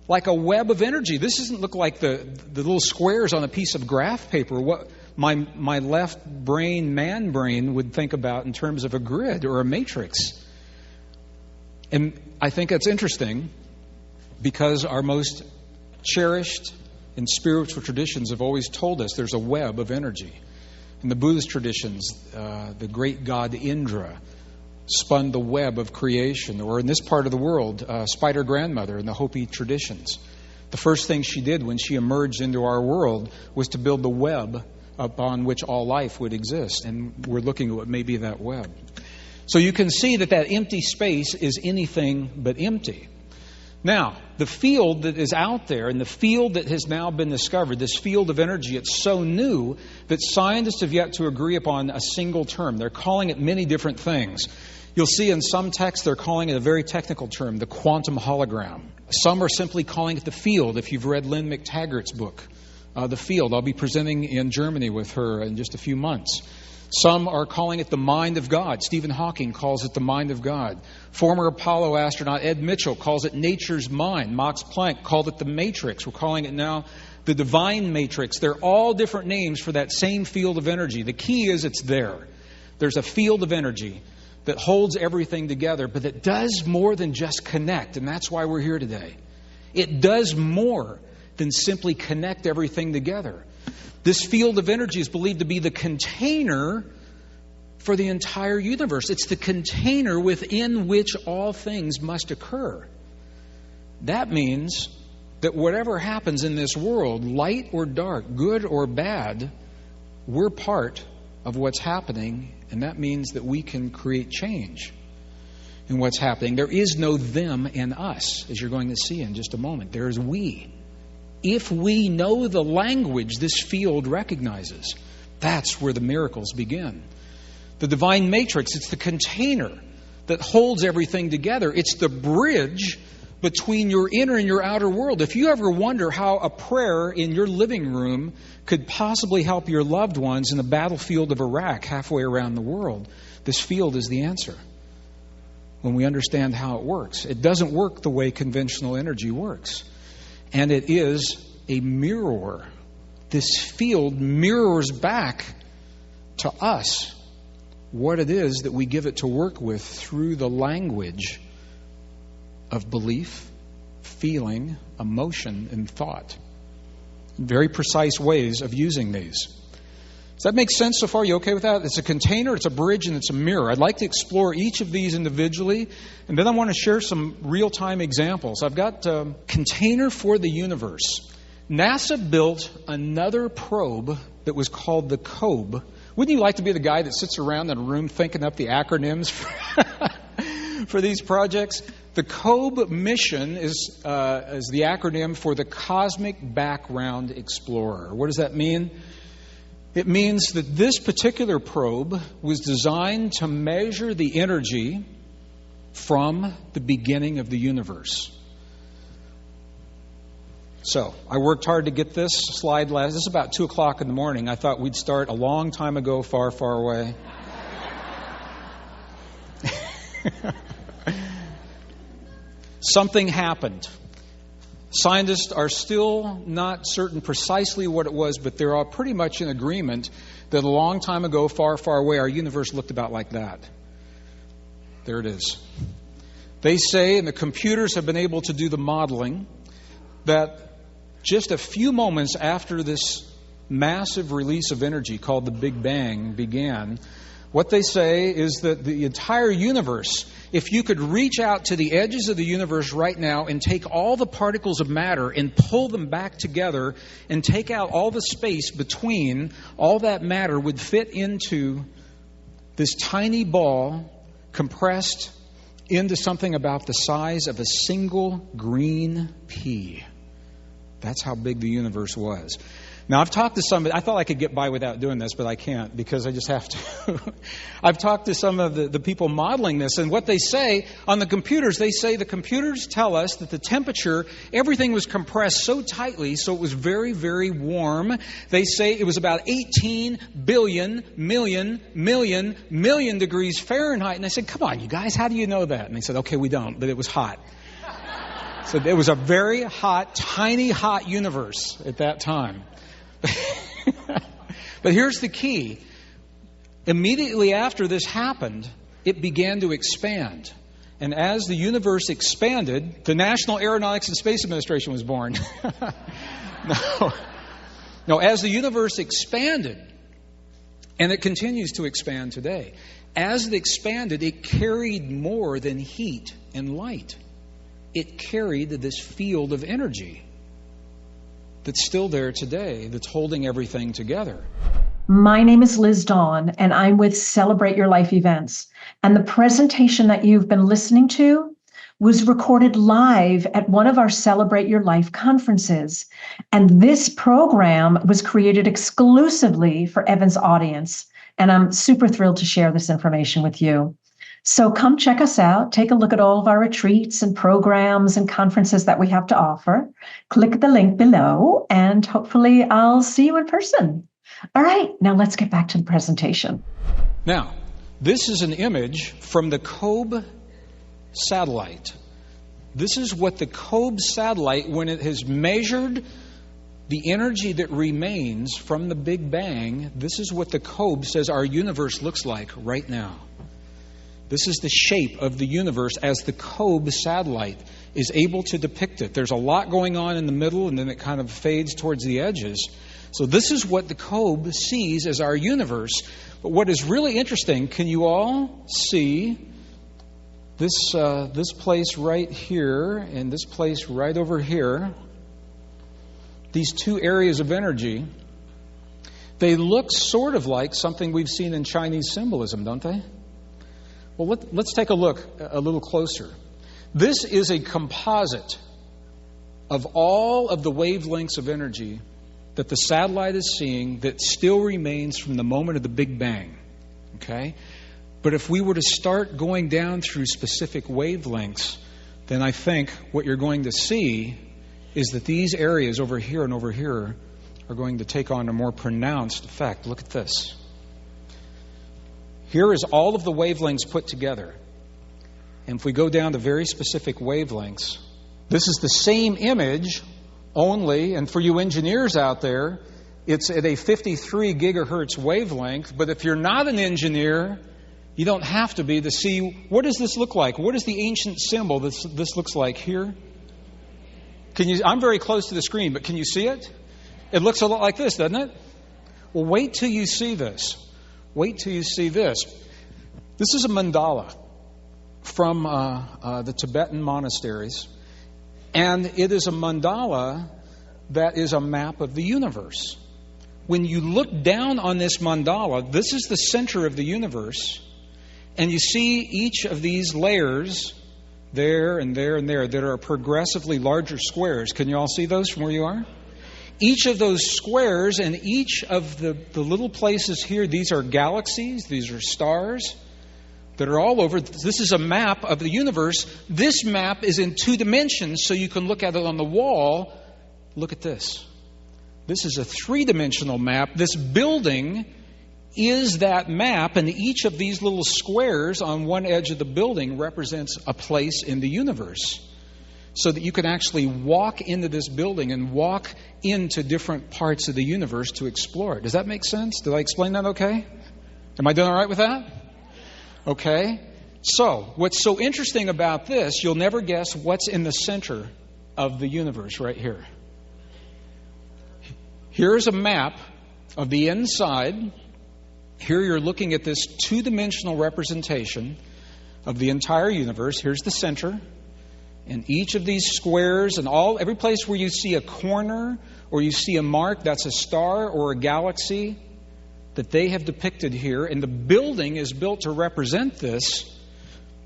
of energy. This doesn't look like the little squares on a piece of graph paper, what my left brain, man brain, would think about in terms of a grid or a matrix. And I think that's interesting because our most cherished and spiritual traditions have always told us there's a web of energy. In the Buddhist traditions, the great god Indra spun the web of creation, or in this part of the world, Spider Grandmother in the Hopi traditions. The first thing she did when she emerged into our world was to build the web upon which all life would exist. And we're looking at what may be that web. So you can see that empty space is anything but empty. Now, the field that is out there and the field that has now been discovered, this field of energy, it's so new that scientists have yet to agree upon a single term. They're calling it many different things. You'll see in some texts they're calling it a very technical term, the quantum hologram. Some are simply calling it the field, if you've read Lynn McTaggart's book, The Field. I'll be presenting in Germany with her in just a few months. Some are calling it the mind of God. Stephen Hawking calls it the mind of God. Former Apollo astronaut Ed Mitchell calls it nature's mind. Max Planck called it the matrix. We're calling it now the divine matrix. They're all different names for that same field of energy. The key is it's there. There's a field of energy that holds everything together, but it does more than just connect, and that's why we're here today. It does more than simply connect everything together. This field of energy is believed to be the container for the entire universe. It's the container within which all things must occur. That means that whatever happens in this world, light or dark, good or bad, we're part of what's happening, and that means that we can create change in what's happening. There is no them and us, as you're going to see in just a moment. There is we. If we know the language this field recognizes, that's where the miracles begin. The divine matrix, it's the container that holds everything together. It's the bridge between your inner and your outer world. If you ever wonder how a prayer in your living room could possibly help your loved ones in the battlefield of Iraq halfway around the world, this field is the answer. When we understand how it works. It doesn't work the way conventional energy works. And it is a mirror. This field mirrors back to us what it is that we give it to work with through the language of belief, feeling, emotion, and thought. Very precise ways of using these. Does that make sense so far? You okay with that? It's a container, it's a bridge, and it's a mirror. I'd like to explore each of these individually, and then I want to share some real-time examples. I've got a container for the universe. NASA built another probe that was called the COBE. Wouldn't you like to be the guy that sits around in a room thinking up the acronyms for these projects? The COBE mission is the acronym for the Cosmic Background Explorer. What does that mean? It means that this particular probe was designed to measure the energy from the beginning of the universe. So I worked hard to get this slide last. This is about 2 o'clock in the morning. I thought we'd start a long time ago, far, far away. Something happened. Scientists are still not certain precisely what it was, but they're all pretty much in agreement that a long time ago, far, far away, our universe looked about like that. There it is. They say, and the computers have been able to do the modeling, that just a few moments after this massive release of energy called the Big Bang began, what they say is that the entire universe, if you could reach out to the edges of the universe right now and take all the particles of matter and pull them back together and take out all the space between, all that matter would fit into this tiny ball compressed into something about the size of a single green pea. That's how big the universe was. Now, I've talked to somebody. I thought I could get by without doing this, but I can't because I just have to. I've talked to some of the people modeling this, and what they say on the computers, they say the computers tell us that the temperature, everything was compressed so tightly, so it was very, very warm. They say it was about 18 billion, million degrees Fahrenheit. And I said, come on, you guys, how do you know that? And they said, okay, we don't, but it was hot. So it was a very hot, tiny hot universe at that time. But here's the key. Immediately after this happened, it began to expand. And as the universe expanded, the National Aeronautics and Space Administration was born. No, as the universe expanded, and it continues to expand today, as it expanded, it carried more than heat and light. It carried this field of energy that's still there today, that's holding everything together. My name is Liz Dawn, and I'm with Celebrate Your Life Events. And the presentation that you've been listening to was recorded live at one of our Celebrate Your Life conferences. And this program was created exclusively for Evan's audience. And I'm super thrilled to share this information with you. So come check us out. Take a look at all of our retreats and programs and conferences that we have to offer. Click the link below, and hopefully I'll see you in person. All right, now let's get back to the presentation. Now, this is an image from the COBE satellite. This is what the COBE satellite, when it has measured the energy that remains from the Big Bang, this is what the COBE says our universe looks like right now. This is the shape of the universe as the COBE satellite is able to depict it. There's a lot going on in the middle, and then it kind of fades towards the edges. So this is what the COBE sees as our universe. But what is really interesting, can you all see this place right here and this place right over here? These two areas of energy, they look sort of like something we've seen in Chinese symbolism, don't they? Well, let's take a look a little closer. This is a composite of all of the wavelengths of energy that the satellite is seeing that still remains from the moment of the Big Bang. Okay? But if we were to start going down through specific wavelengths, then I think what you're going to see is that these areas over here and over here are going to take on a more pronounced effect. Look at this. Here is all of the wavelengths put together. And if we go down to very specific wavelengths, this is the same image only, and for you engineers out there, it's at a 53 gigahertz wavelength. But if you're not an engineer, you don't have to be to see, what does this look like? What is the ancient symbol this looks like here? I'm very close to the screen, but can you see it? It looks a lot like this, doesn't it? Well, wait till you see this. Wait till you see this. This is a mandala from the Tibetan monasteries. And it is a mandala that is a map of the universe. When you look down on this mandala, this is the center of the universe. And you see each of these layers there and there and there that are progressively larger squares. Can you all see those from where you are? Each of those squares and each of the little places here, these are galaxies, these are stars that are all over. This is a map of the universe. This map is in 2 dimensions, so you can look at it on the wall look at this. This is a three-dimensional map. This building is that map, and each of these little squares on one edge of the building represents a place in the universe. So that you can actually walk into this building and walk into different parts of the universe to explore it. Does that make sense? Did I explain that okay? Am I doing all right with that? Okay. So, what's so interesting about this, you'll never guess what's in the center of the universe right here. Here's a map of the inside. Here you're looking at this two-dimensional representation of the entire universe. Here's the center. And each of these squares and every place where you see a corner or you see a mark, that's a star or a galaxy that they have depicted here. And the building is built to represent this.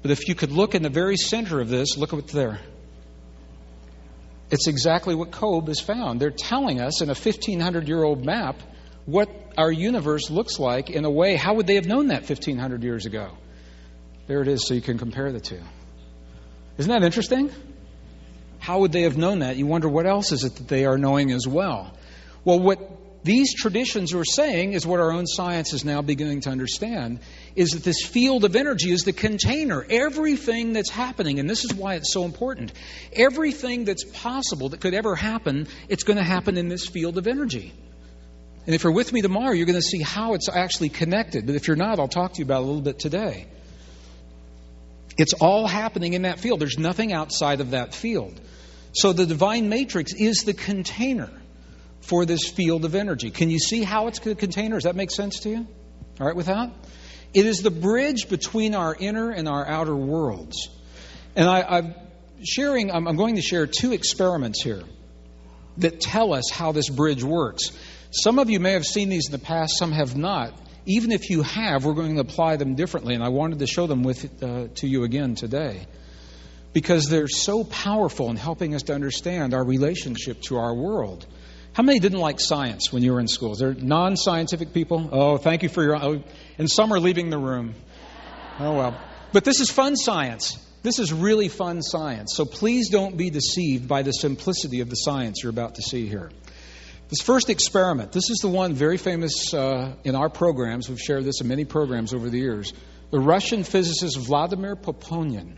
But if you could look in the very center of this, look at what's there. It's exactly what COBE has found. They're telling us in a 1,500-year-old map what our universe looks like in a way. How would they have known that 1,500 years ago? There it is, so you can compare the two. Isn't that interesting? How would they have known that? You wonder what else is it that they are knowing as well. Well, what these traditions are saying is what our own science is now beginning to understand, is that this field of energy is the container. Everything that's happening, and this is why it's so important, everything that's possible that could ever happen, it's going to happen in this field of energy. And if you're with me tomorrow, you're going to see how it's actually connected. But if you're not, I'll talk to you about it a little bit today. It's all happening in that field. There's nothing outside of that field. So the divine matrix is the container for this field of energy. Can you see how it's the container? Does that make sense to you? All right with that? It is the bridge between our inner and our outer worlds. And I'm going to share two experiments here that tell us how this bridge works. Some of you may have seen these in the past, some have not. Even if you have, we're going to apply them differently, and I wanted to show them to you again today because they're so powerful in helping us to understand our relationship to our world. How many didn't like science when you were in school? Is there non-scientific people? Oh, thank you for your... and some are leaving the room. Oh, well. But this is fun science. This is really fun science. So please don't be deceived by the simplicity of the science you're about to see here. This first experiment, this is the one very famous in our programs. We've shared this in many programs over the years. The Russian physicist Vladimir Poponin.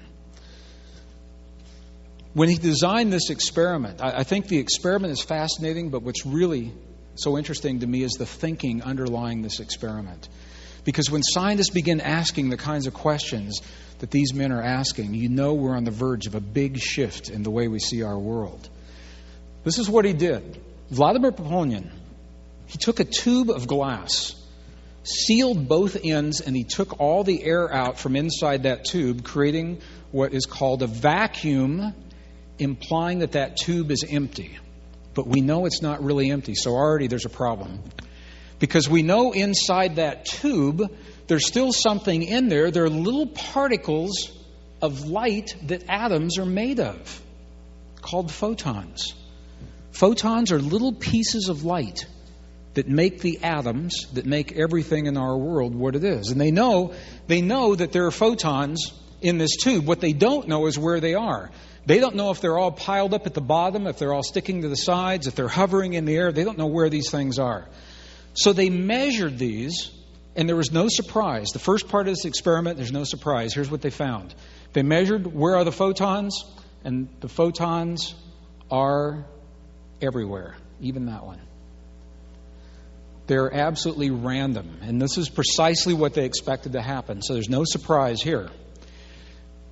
When he designed this experiment, I think the experiment is fascinating, but what's really so interesting to me is the thinking underlying this experiment. Because when scientists begin asking the kinds of questions that these men are asking, you know we're on the verge of a big shift in the way we see our world. This is what he did. Vladimir Poponin, he took a tube of glass, sealed both ends, and he took all the air out from inside that tube, creating what is called a vacuum, implying that that tube is empty. But we know it's not really empty, so already there's a problem. Because we know inside that tube, there's still something in there. There are little particles of light that atoms are made of, called photons. Photons are little pieces of light that make the atoms, that make everything in our world what it is. And they know that there are photons in this tube. What they don't know is where they are. They don't know if they're all piled up at the bottom, if they're all sticking to the sides, if they're hovering in the air. They don't know where these things are. So they measured these, and there was no surprise. The first part of this experiment, there's no surprise. Here's what they found. They measured where are the photons, and the photons are everywhere, even that one. They're absolutely random, and this is precisely what they expected to happen, so there's no surprise here.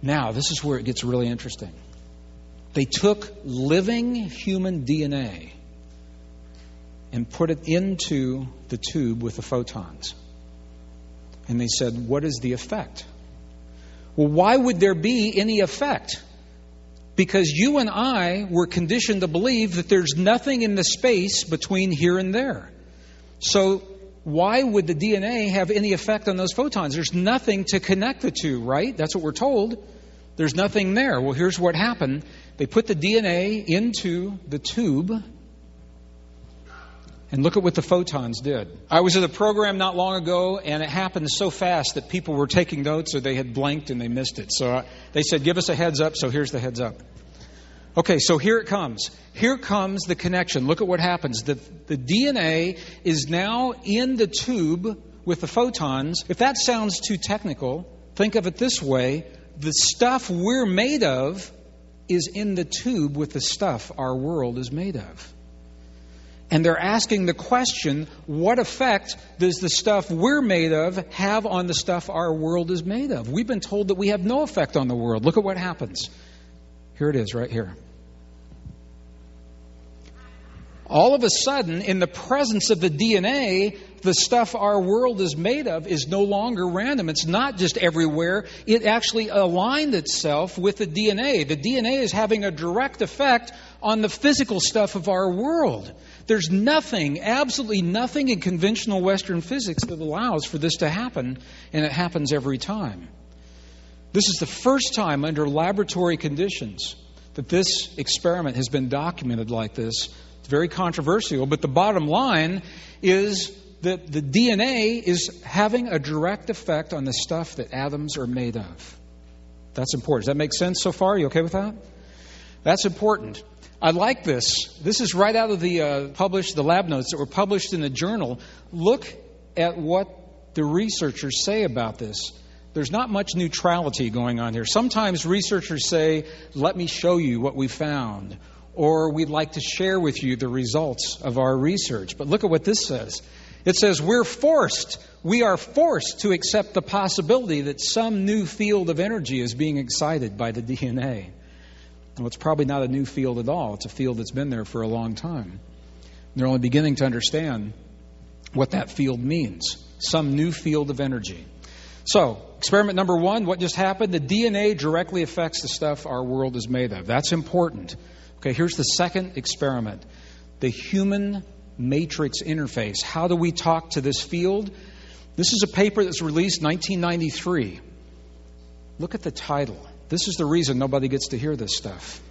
Now, this is where it gets really interesting. They took living human DNA and put it into the tube with the photons. And they said, what is the effect? Well, why would there be any effect? Because you and I were conditioned to believe that there's nothing in the space between here and there. So why would the DNA have any effect on those photons? There's nothing to connect the two, right? That's what we're told. There's nothing there. Well, here's what happened. They put the DNA into the tube, and look at what the photons did. I was at a program not long ago, and it happened so fast that people were taking notes or they had blanked and they missed it. So they said, give us a heads up, so here's the heads up. Okay, so here it comes. Here comes the connection. Look at what happens. The DNA is now in the tube with the photons. If that sounds too technical, think of it this way. The stuff we're made of is in the tube with the stuff our world is made of. And they're asking the question, what effect does the stuff we're made of have on the stuff our world is made of? We've been told that we have no effect on the world. Look at what happens. Here it is, right here. All of a sudden, in the presence of the DNA, the stuff our world is made of is no longer random. It's not just everywhere. It actually aligned itself with the DNA. The DNA is having a direct effect on the physical stuff of our world. There's nothing, absolutely nothing in conventional Western physics that allows for this to happen, and it happens every time. This is the first time under laboratory conditions that this experiment has been documented like this. It's very controversial, but the bottom line is that the DNA is having a direct effect on the stuff that atoms are made of. That's important. Does that make sense so far? Are you okay with that? That's important. I like this. This is right out of the lab notes that were published in the journal. Look at what the researchers say about this. There's not much neutrality going on here. Sometimes researchers say, let me show you what we found, or we'd like to share with you the results of our research. But look at what this says. It says, we are forced to accept the possibility that some new field of energy is being excited by the DNA. Well, it's probably not a new field at all. It's a field that's been there for a long time. They're only beginning to understand what that field means. Some new field of energy. So, experiment number 1, what just happened? The DNA directly affects the stuff our world is made of. That's important. Okay, here's the second experiment. The human matrix interface. How do we talk to this field? This is a paper that's released in 1993. Look at the title. This is the reason nobody gets to hear this stuff.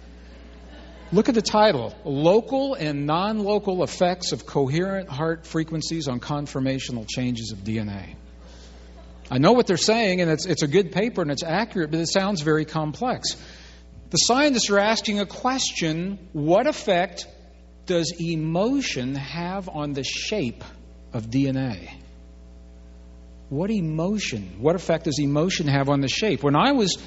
Look at the title. Local and non-local effects of coherent heart frequencies on conformational changes of DNA. I know what they're saying, and it's a good paper and it's accurate, but it sounds very complex. The scientists are asking a question: what effect does emotion have on the shape of DNA? What effect does emotion have on the shape? When I was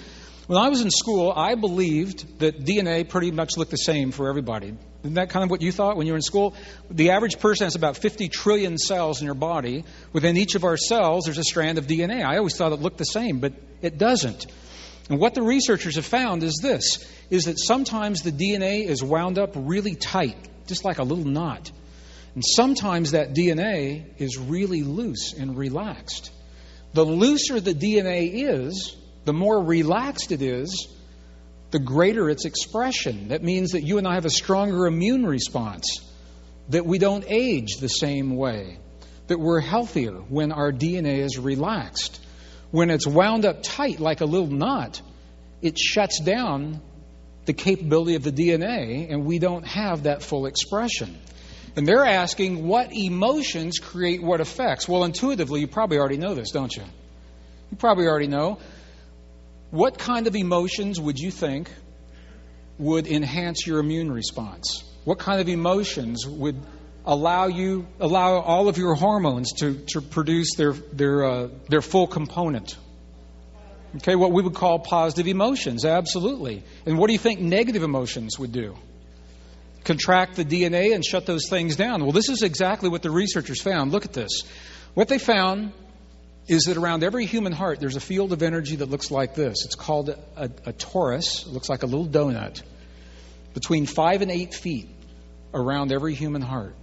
in school, I believed that DNA pretty much looked the same for everybody. Isn't that kind of what you thought when you were in school? The average person has about 50 trillion cells in your body. Within each of our cells, there's a strand of DNA. I always thought it looked the same, but it doesn't. And what the researchers have found is that sometimes the DNA is wound up really tight, just like a little knot. And sometimes that DNA is really loose and relaxed. The looser the DNA is, the more relaxed it is, the greater its expression. That means that you and I have a stronger immune response, that we don't age the same way, that we're healthier when our DNA is relaxed. When it's wound up tight like a little knot, it shuts down the capability of the DNA, and we don't have that full expression. And they're asking, what emotions create what effects? Well, intuitively, you probably already know this, don't you? You probably already know. What kind of emotions would you think would enhance your immune response? What kind of emotions would allow all of your hormones to produce their full component? Okay, what we would call positive emotions, absolutely. And what do you think negative emotions would do? Contract the DNA and shut those things down. Well, this is exactly what the researchers found. Look at this. What they found is that around every human heart, there's a field of energy that looks like this. It's called a torus. It looks like a little donut. Between 5 and 8 feet around every human heart.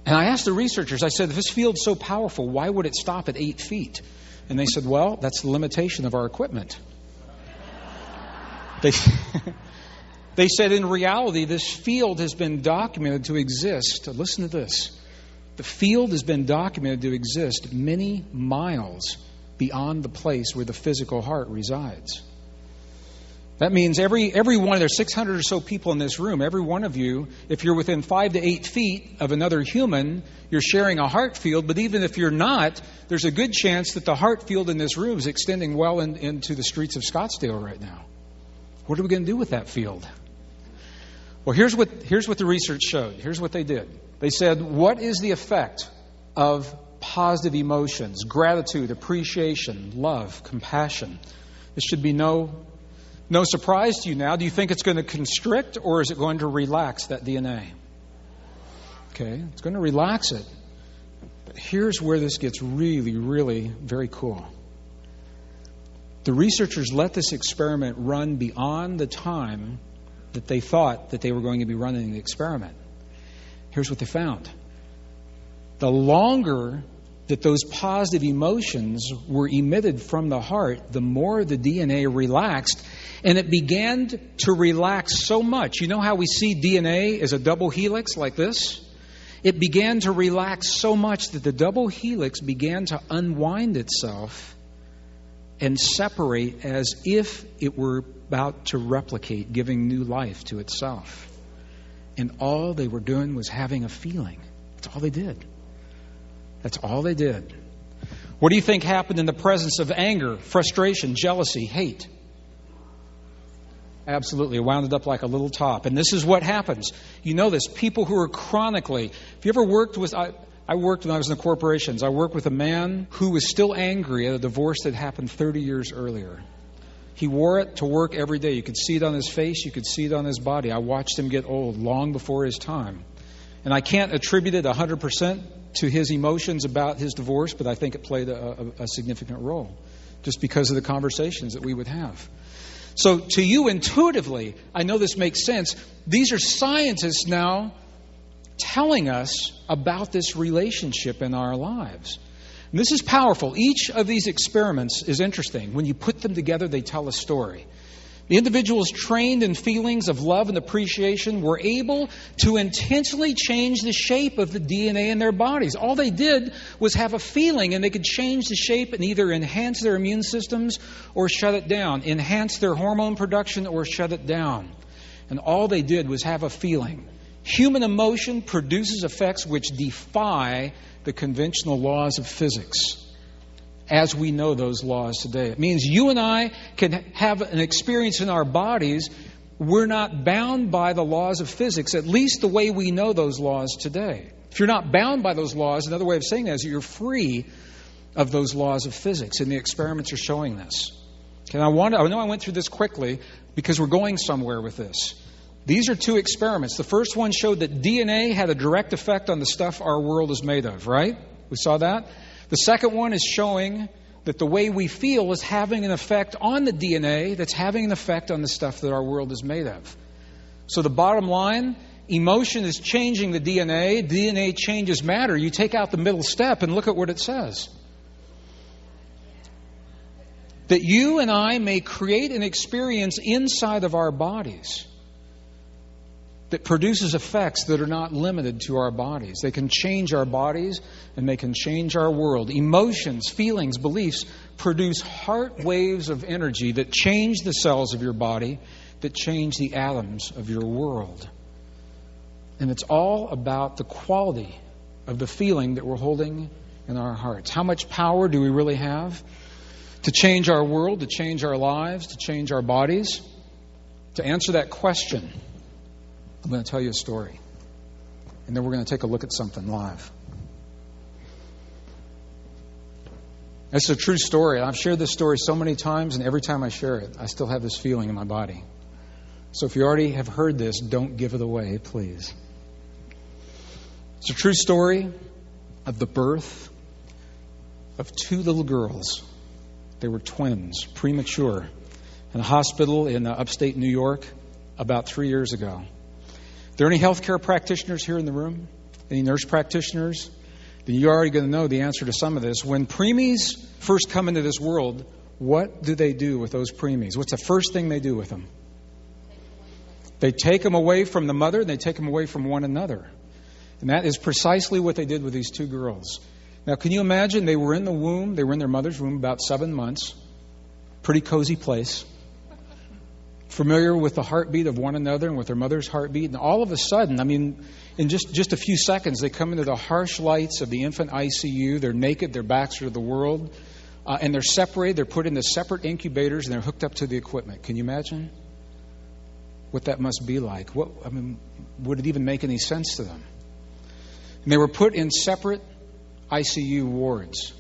And I asked the researchers, I said, if this field's so powerful, why would it stop at 8 feet? And they said, well, that's the limitation of our equipment. They said, in reality, this field has been documented to exist. Listen to this. The field has been documented to exist many miles beyond the place where the physical heart resides. That means every one, there's 600 or so people in this room, every one of you, if you're within 5 to 8 feet of another human, you're sharing a heart field. But even if you're not, there's a good chance that the heart field in this room is extending well into the streets of Scottsdale right now. What are we going to do with that field? Well, here's what the research showed. Here's what they did. They said, what is the effect of positive emotions, gratitude, appreciation, love, compassion? This should be no surprise to you now. Do you think it's going to constrict or is it going to relax that DNA? Okay, it's going to relax it. But here's where this gets really, really very cool. The researchers let this experiment run beyond the time that they thought that they were going to be running the experiment. Here's what they found. The longer that those positive emotions were emitted from the heart, the more the DNA relaxed, and it began to relax so much. You know how we see DNA as a double helix like this? It began to relax so much that the double helix began to unwind itself and separate as if it were about to replicate, giving new life to itself. And all they were doing was having a feeling. That's all they did. That's all they did. What do you think happened in the presence of anger, frustration, jealousy, hate? Absolutely. It wound up like a little top. And this is what happens. You know this. People who are chronically... If you ever worked with... I worked when I was in the corporations. I worked with a man who was still angry at a divorce that happened 30 years earlier. He wore it to work every day. You could see it on his face. You could see it on his body. I watched him get old long before his time. And I can't attribute it 100% to his emotions about his divorce, but I think it played a significant role just because of the conversations that we would have. So to you intuitively, I know this makes sense. These are scientists now telling us about this relationship in our lives. And this is powerful. Each of these experiments is interesting. When you put them together, they tell a story. The individuals trained in feelings of love and appreciation were able to intentionally change the shape of the DNA in their bodies. All they did was have a feeling, and they could change the shape and either enhance their immune systems or shut it down, enhance their hormone production or shut it down. And all they did was have a feeling. Human emotion produces effects which defy the conventional laws of physics as we know those laws today. It means you and I can have an experience in our bodies. We're not bound by the laws of physics, at least the way we know those laws today. If you're not bound by those laws, another way of saying that is that you're free of those laws of physics, and the experiments are showing this. Okay, I know I went through this quickly because we're going somewhere with this. These are two experiments. The first one showed that DNA had a direct effect on the stuff our world is made of, right? We saw that. The second one is showing that the way we feel is having an effect on the DNA that's having an effect on the stuff that our world is made of. So the bottom line, emotion is changing the DNA. DNA changes matter. You take out the middle step and look at what it says. That you and I may create an experience inside of our bodies that produces effects that are not limited to our bodies. They can change our bodies and they can change our world. Emotions, feelings, beliefs produce heart waves of energy that change the cells of your body, that change the atoms of your world. And it's all about the quality of the feeling that we're holding in our hearts. How much power do we really have to change our world, to change our lives, to change our bodies? To answer that question, I'm going to tell you a story. And then we're going to take a look at something live. It's a true story. I've shared this story so many times, and every time I share it, I still have this feeling in my body. So if you already have heard this, don't give it away, please. It's a true story of the birth of two little girls. They were twins, premature, in a hospital in upstate New York about 3 years ago. Are there any healthcare practitioners here in the room? Any nurse practitioners? Then you're already going to know the answer to some of this. When preemies first come into this world, what do they do with those preemies? What's the first thing they do with them? They take them away from the mother, and they take them away from one another. And that is precisely what they did with these two girls. Now, can you imagine? They were in the womb. They were in their mother's womb about 7 months. Pretty cozy place. Familiar with the heartbeat of one another and with their mother's heartbeat. And all of a sudden, in just a few seconds, they come into the harsh lights of the infant ICU. They're naked. Their backs are to the world. And they're separated. They're put into separate incubators, and they're hooked up to the equipment. Can you imagine? what that must be like. Would it even make any sense to them? And they were put in separate ICU wards.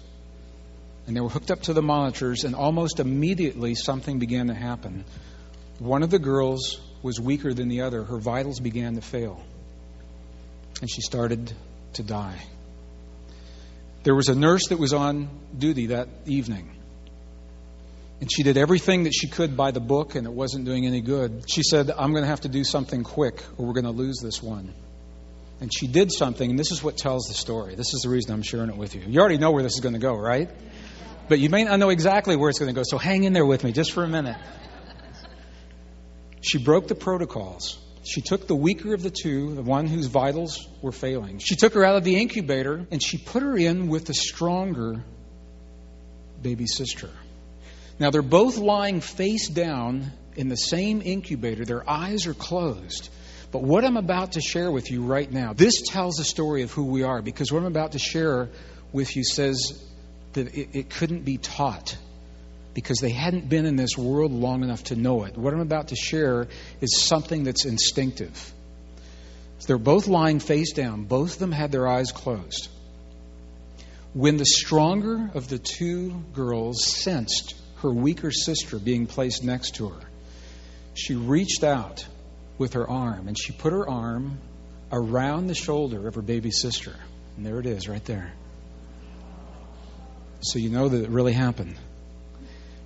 And they were hooked up to the monitors, and almost immediately something began to happen. One of the girls was weaker than the other. Her vitals began to fail. And she started to die. There was a nurse that was on duty that evening. And she did everything that she could by the book, and it wasn't doing any good. She said, I'm going to have to do something quick, or we're going to lose this one. And she did something, and this is what tells the story. This is the reason I'm sharing it with you. You already know where this is going to go, right? But you may not know exactly where it's going to go, so hang in there with me just for a minute. She broke the protocols. She took the weaker of the two, the one whose vitals were failing. She took her out of the incubator, and she put her in with the stronger baby sister. Now, they're both lying face down in the same incubator. Their eyes are closed. But what I'm about to share with you right now, this tells the story of who we are, because what I'm about to share with you says that it couldn't be taught, because they hadn't been in this world long enough to know it. What I'm about to share is something that's instinctive. So they're both lying face down. Both of them had their eyes closed. When the stronger of the two girls sensed her weaker sister being placed next to her, she reached out with her arm, and she put her arm around the shoulder of her baby sister. And there it is, right there. So you know that it really happened.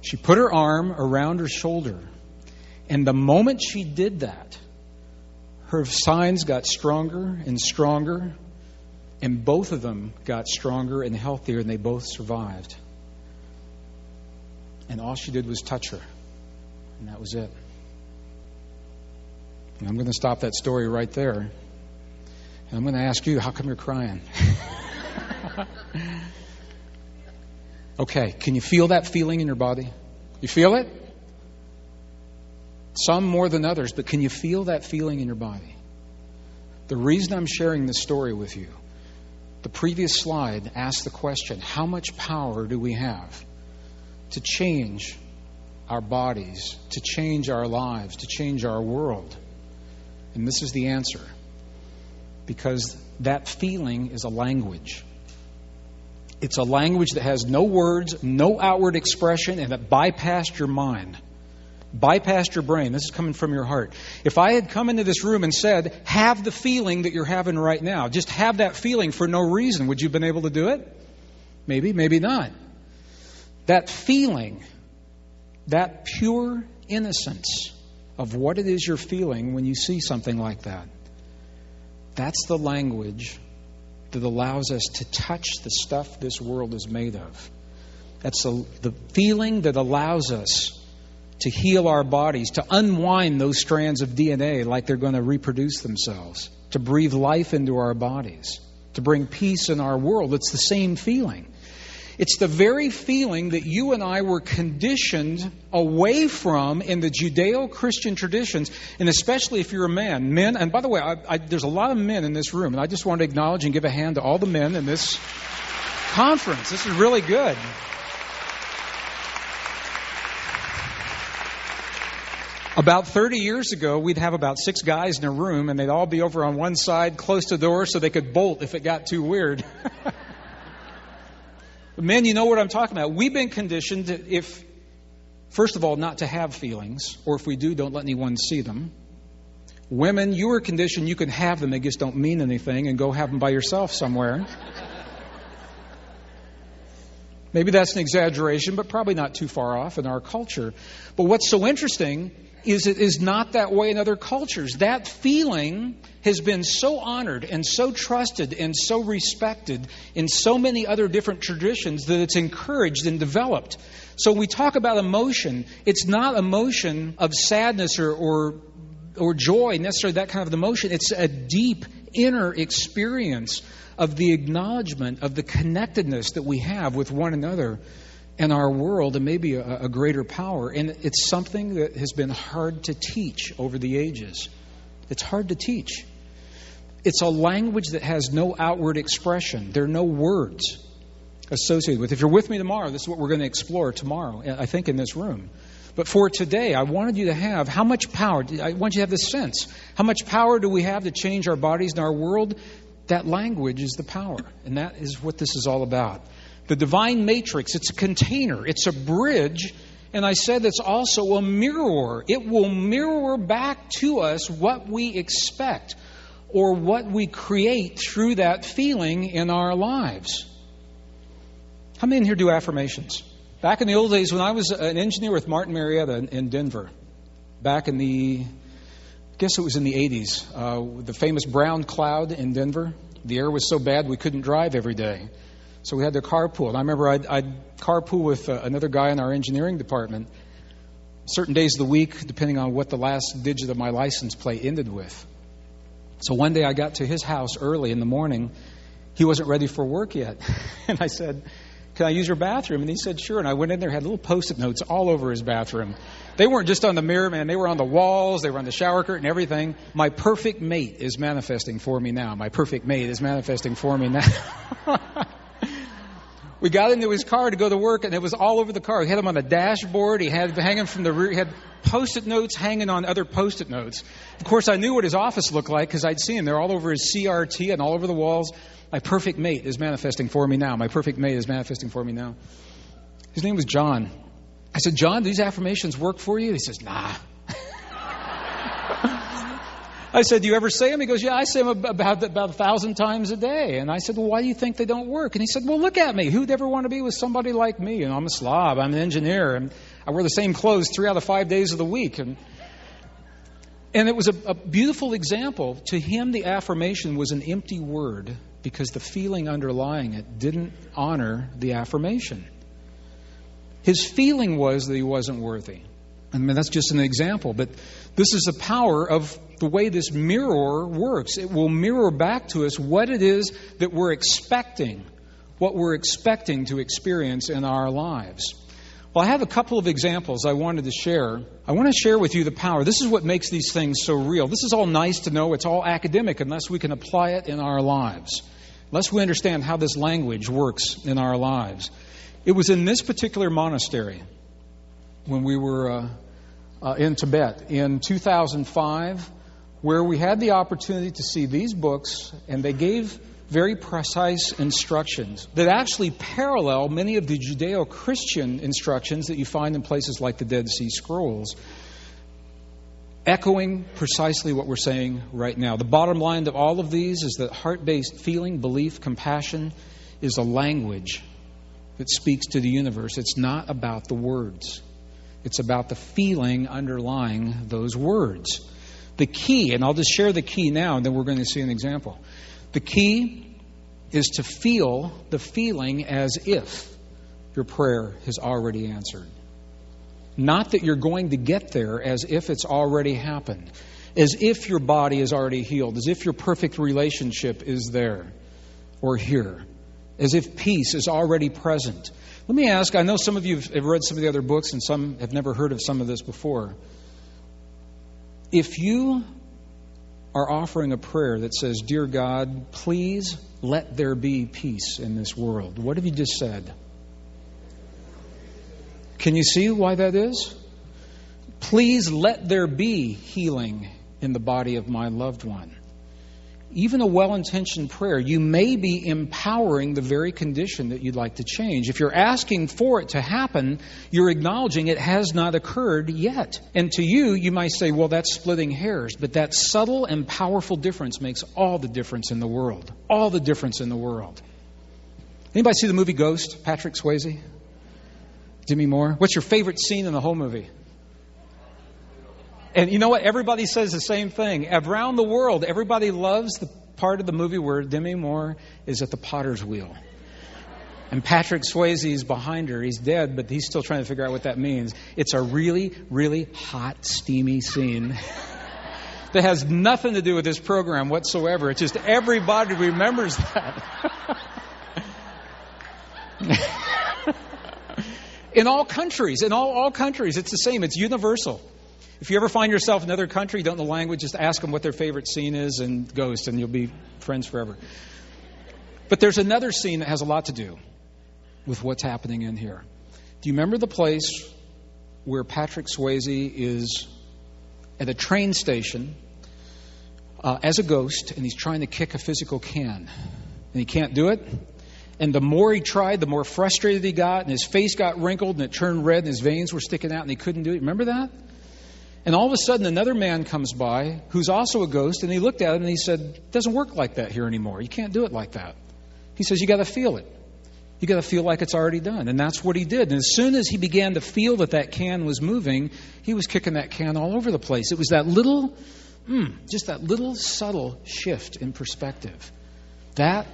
She put her arm around her shoulder, and the moment she did that, her signs got stronger and stronger, and both of them got stronger and healthier, and they both survived. And all she did was touch her. And that was it. And I'm going to stop that story right there. And I'm going to ask you, how come you're crying? Okay, can you feel that feeling in your body? You feel it? Some more than others, but can you feel that feeling in your body? The reason I'm sharing this story with you, the previous slide asked the question, how much power do we have to change our bodies, to change our lives, to change our world? And this is the answer. Because that feeling is a language. It's a language that has no words, no outward expression, and that bypassed your mind. Bypassed your brain. This is coming from your heart. If I had come into this room and said, have the feeling that you're having right now, just have that feeling for no reason, would you have been able to do it? Maybe, maybe not. That feeling, that pure innocence of what it is you're feeling when you see something like that, that's the language that allows us to touch the stuff this world is made of. That's the feeling that allows us to heal our bodies, to unwind those strands of DNA like they're going to reproduce themselves, to breathe life into our bodies, to bring peace in our world. It's the same feeling. It's the very feeling that you and I were conditioned away from in the Judeo-Christian traditions, and especially if you're a man. Men, and by the way, there's a lot of men in this room, and I just want to acknowledge and give a hand to all the men in this conference. This is really good. About 30 years ago, we'd have about 6 guys in a room, and they'd all be over on one side, close to the door, so they could bolt if it got too weird. But men, you know what I'm talking about. We've been conditioned, first of all, not to have feelings, or if we do, don't let anyone see them. Women, you are conditioned you can have them, they just don't mean anything, and go have them by yourself somewhere. Maybe that's an exaggeration, but probably not too far off in our culture. But what's so interesting is it is not that way in other cultures. That feeling has been so honored and so trusted and so respected in so many other different traditions that it's encouraged and developed. So when we talk about emotion, it's not emotion of sadness or joy, necessarily that kind of emotion. It's a deep inner experience of the acknowledgement of the connectedness that we have with one another and our world, and maybe a greater power. And it's something that has been hard to teach over the ages. It's hard to teach. It's a language that has no outward expression. There are no words associated with it. If you're with me tomorrow, this is what we're going to explore tomorrow, I think, in this room. But for today, I wanted you to have how much power, I want you to have this sense. How much power do we have to change our bodies and our world? That language is the power. And that is what this is all about. The divine matrix, it's a container, it's a bridge. And I said it's also a mirror. It will mirror back to us what we expect or what we create through that feeling in our lives. How many in here do affirmations? Back in the old days when I was an engineer with Martin Marietta in Denver, back in I guess it was in the 80s, the famous brown cloud in Denver, the air was so bad we couldn't drive every day. So we had to carpool. And I remember I'd carpool with another guy in our engineering department certain days of the week, depending on what the last digit of my license plate ended with. So one day I got to his house early in the morning. He wasn't ready for work yet. And I said, "Can I use your bathroom?" And he said, "Sure." And I went in there, had little Post-it notes all over his bathroom. They weren't just on the mirror, man. They were on the walls. They were on the shower curtain, everything. My perfect mate is manifesting for me now. My perfect mate is manifesting for me now. We got into his car to go to work, and it was all over the car. He had them on the dashboard. He had hanging from the rear. He had Post-it notes hanging on other Post-it notes. Of course, I knew what his office looked like because I'd seen him. They're all over his CRT and all over the walls. My perfect mate is manifesting for me now. My perfect mate is manifesting for me now. His name was John. I said, "John, do these affirmations work for you?" He says, "Nah." I said, "Do you ever say them?" He goes, "Yeah, I say them about 1,000 times a day." And I said, "Well, why do you think they don't work?" And he said, "Well, look at me. Who'd ever want to be with somebody like me? You know, I'm a slob. I'm an engineer. And I wear the same clothes 3 out of 5 days of the week." And it was a beautiful example. To him, the affirmation was an empty word because the feeling underlying it didn't honor the affirmation. His feeling was that he wasn't worthy. I mean, that's just an example, but this is the power of the way this mirror works. It will mirror back to us what it is that we're expecting, what we're expecting to experience in our lives. Well, I have a couple of examples I wanted to share. I want to share with you the power. This is what makes these things so real. This is all nice to know. It's all academic unless we can apply it in our lives, unless we understand how this language works in our lives. It was in this particular monastery when we were in Tibet in 2005 where we had the opportunity to see these books, and they gave very precise instructions that actually parallel many of the Judeo-Christian instructions that you find in places like the Dead Sea Scrolls, echoing precisely what we're saying right now. The bottom line of all of these is that heart-based feeling, belief, compassion is a language that speaks to the universe. It's not about the words. It's about the feeling underlying those words. The key, and I'll just share the key now, and then we're going to see an example. The key is to feel the feeling as if your prayer has already answered. Not that you're going to get there as if it's already happened. As if your body is already healed. As if your perfect relationship is there or here. As if peace is already present. Let me ask, I know some of you have read some of the other books and some have never heard of some of this before. If you are offering a prayer that says, "Dear God, please let there be peace in this world," what have you just said? Can you see why that is? Please let there be healing in the body of my loved one. Even a well-intentioned prayer, you may be empowering the very condition that you'd like to change. If you're asking for it to happen, you're acknowledging it has not occurred yet. And to you, you might say, "Well, that's splitting hairs." But that subtle and powerful difference makes all the difference in the world. All the difference in the world. Anybody see the movie Ghost? Patrick Swayze? Demi Moore? What's your favorite scene in the whole movie? And you know what? Everybody says the same thing. Around the world, everybody loves the part of the movie where Demi Moore is at the potter's wheel. And Patrick Swayze is behind her. He's dead, but he's still trying to figure out what that means. It's a really, really hot, steamy scene that has nothing to do with this program whatsoever. It's just everybody remembers that. In all countries, all countries, it's the same. It's universal. If you ever find yourself in another country, you don't know the language, just ask them what their favorite scene is and Ghost, and you'll be friends forever. But there's another scene that has a lot to do with what's happening in here. Do you remember the place where Patrick Swayze is at a train station as a ghost, and he's trying to kick a physical can. And he can't do it. And the more he tried, the more frustrated he got, and his face got wrinkled, and it turned red, and his veins were sticking out, and he couldn't do it. Remember that? And all of a sudden, another man comes by who's also a ghost, and he looked at him, and he said, "It doesn't work like that here anymore. You can't do it like that." He says, "You got to feel it. You got to feel like it's already done." And that's what he did. And as soon as he began to feel that can was moving, he was kicking that can all over the place. It was that little, just that little subtle shift in perspective. That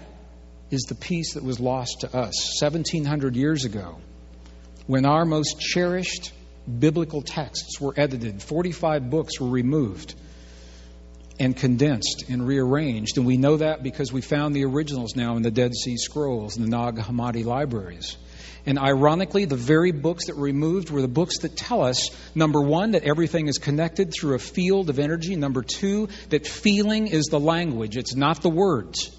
is the peace that was lost to us 1,700 years ago when our most cherished biblical texts were edited. 45 books were removed and condensed and rearranged. And we know that because we found the originals now in the Dead Sea Scrolls and the Nag Hammadi libraries. And ironically, the very books that were removed were the books that tell us, number one, that everything is connected through a field of energy. Number two, that feeling is the language. It's not the words.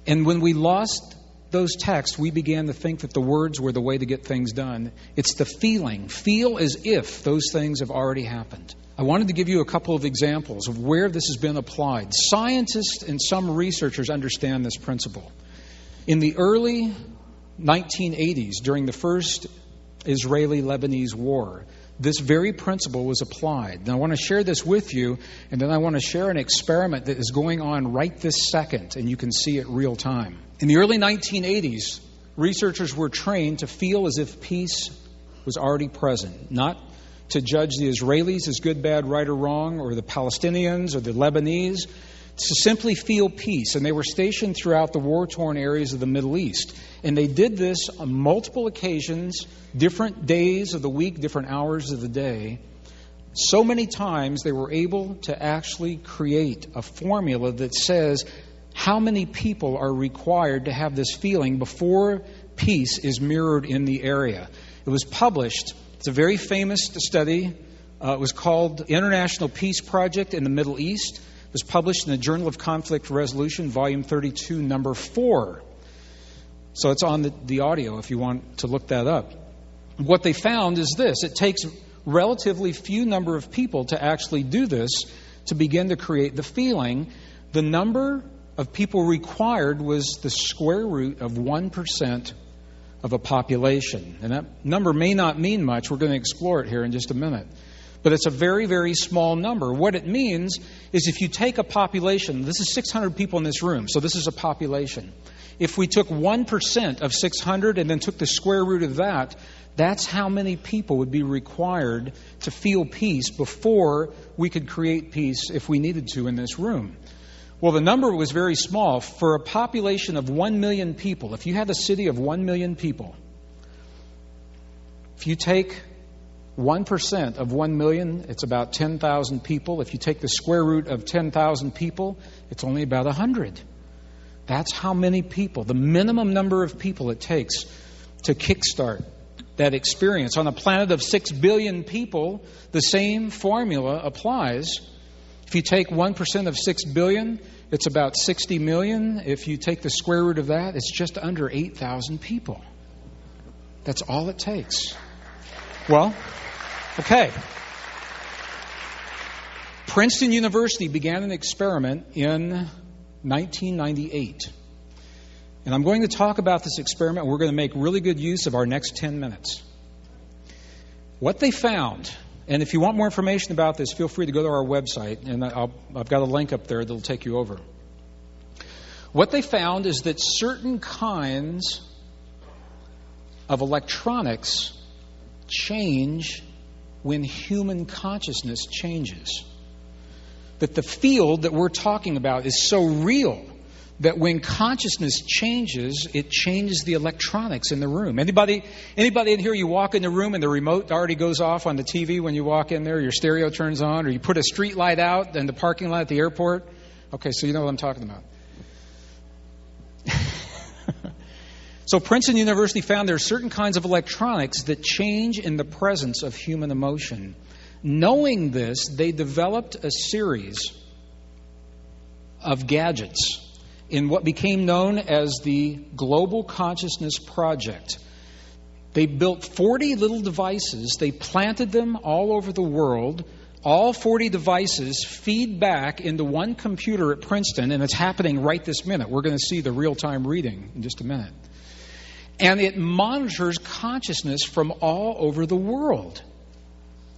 And when we lost those texts, we began to think that the words were the way to get things done. It's the feeling. Feel as if those things have already happened. I wanted to give you a couple of examples of where this has been applied. Scientists and some researchers understand this principle. In the early 1980s, during the first Israeli-Lebanese war, this very principle was applied. And I want to share this with you, and then I want to share an experiment that is going on right this second, and you can see it real time. In the early 1980s, researchers were trained to feel as if peace was already present, not to judge the Israelis as good, bad, right, or wrong, or the Palestinians or the Lebanese, to simply feel peace. And they were stationed throughout the war-torn areas of the Middle East. And they did this on multiple occasions, different days of the week, different hours of the day. So many times they were able to actually create a formula that says how many people are required to have this feeling before peace is mirrored in the area. It was published. It's a very famous study. It was called International Peace Project in the Middle East. It was published in the Journal of Conflict Resolution, Volume 32, Number 4. So it's on the audio if you want to look that up. What they found is this. It takes relatively few number of people to actually do this to begin to create the feeling. The number of people required was the square root of 1% of a population. And that number may not mean much. We're going to explore it here in just a minute. But it's a very, very small number. What it means is if you take a population, this is 600 people in this room, so this is a population. If we took 1% of 600 and then took the square root of that, that's how many people would be required to feel peace before we could create peace if we needed to in this room. Well, the number was very small. For a population of 1 million people, if you had a city of 1 million people, if you take 1% of 1 million, it's about 10,000 people. If you take the square root of 10,000 people, it's only about 100. That's how many people, the minimum number of people it takes to kickstart that experience. On a planet of 6 billion people, the same formula applies. If you take 1% of 6 billion, it's about 60 million. If you take the square root of that, it's just under 8,000 people. That's all it takes. Well, okay. Princeton University began an experiment in 1998. And I'm going to talk about this experiment. We're going to make really good use of our next 10 minutes. What they found, and if you want more information about this, feel free to go to our website, and I've got a link up there that'll take you over. What they found is that certain kinds of electronics change when human consciousness changes. That the field that we're talking about is so real that when consciousness changes, it changes the electronics in the room. Anybody in here, you walk in the room and the remote already goes off on the TV when you walk in there, your stereo turns on, or you put a street light out in the parking lot at the airport? Okay, so you know what I'm talking about. So Princeton University found there are certain kinds of electronics that change in the presence of human emotion. Knowing this, they developed a series of gadgets in what became known as the Global Consciousness Project. They built 40 little devices. They planted them all over the world. All 40 devices feed back into one computer at Princeton, and it's happening right this minute. We're going to see the real-time reading in just a minute. And it monitors consciousness from all over the world.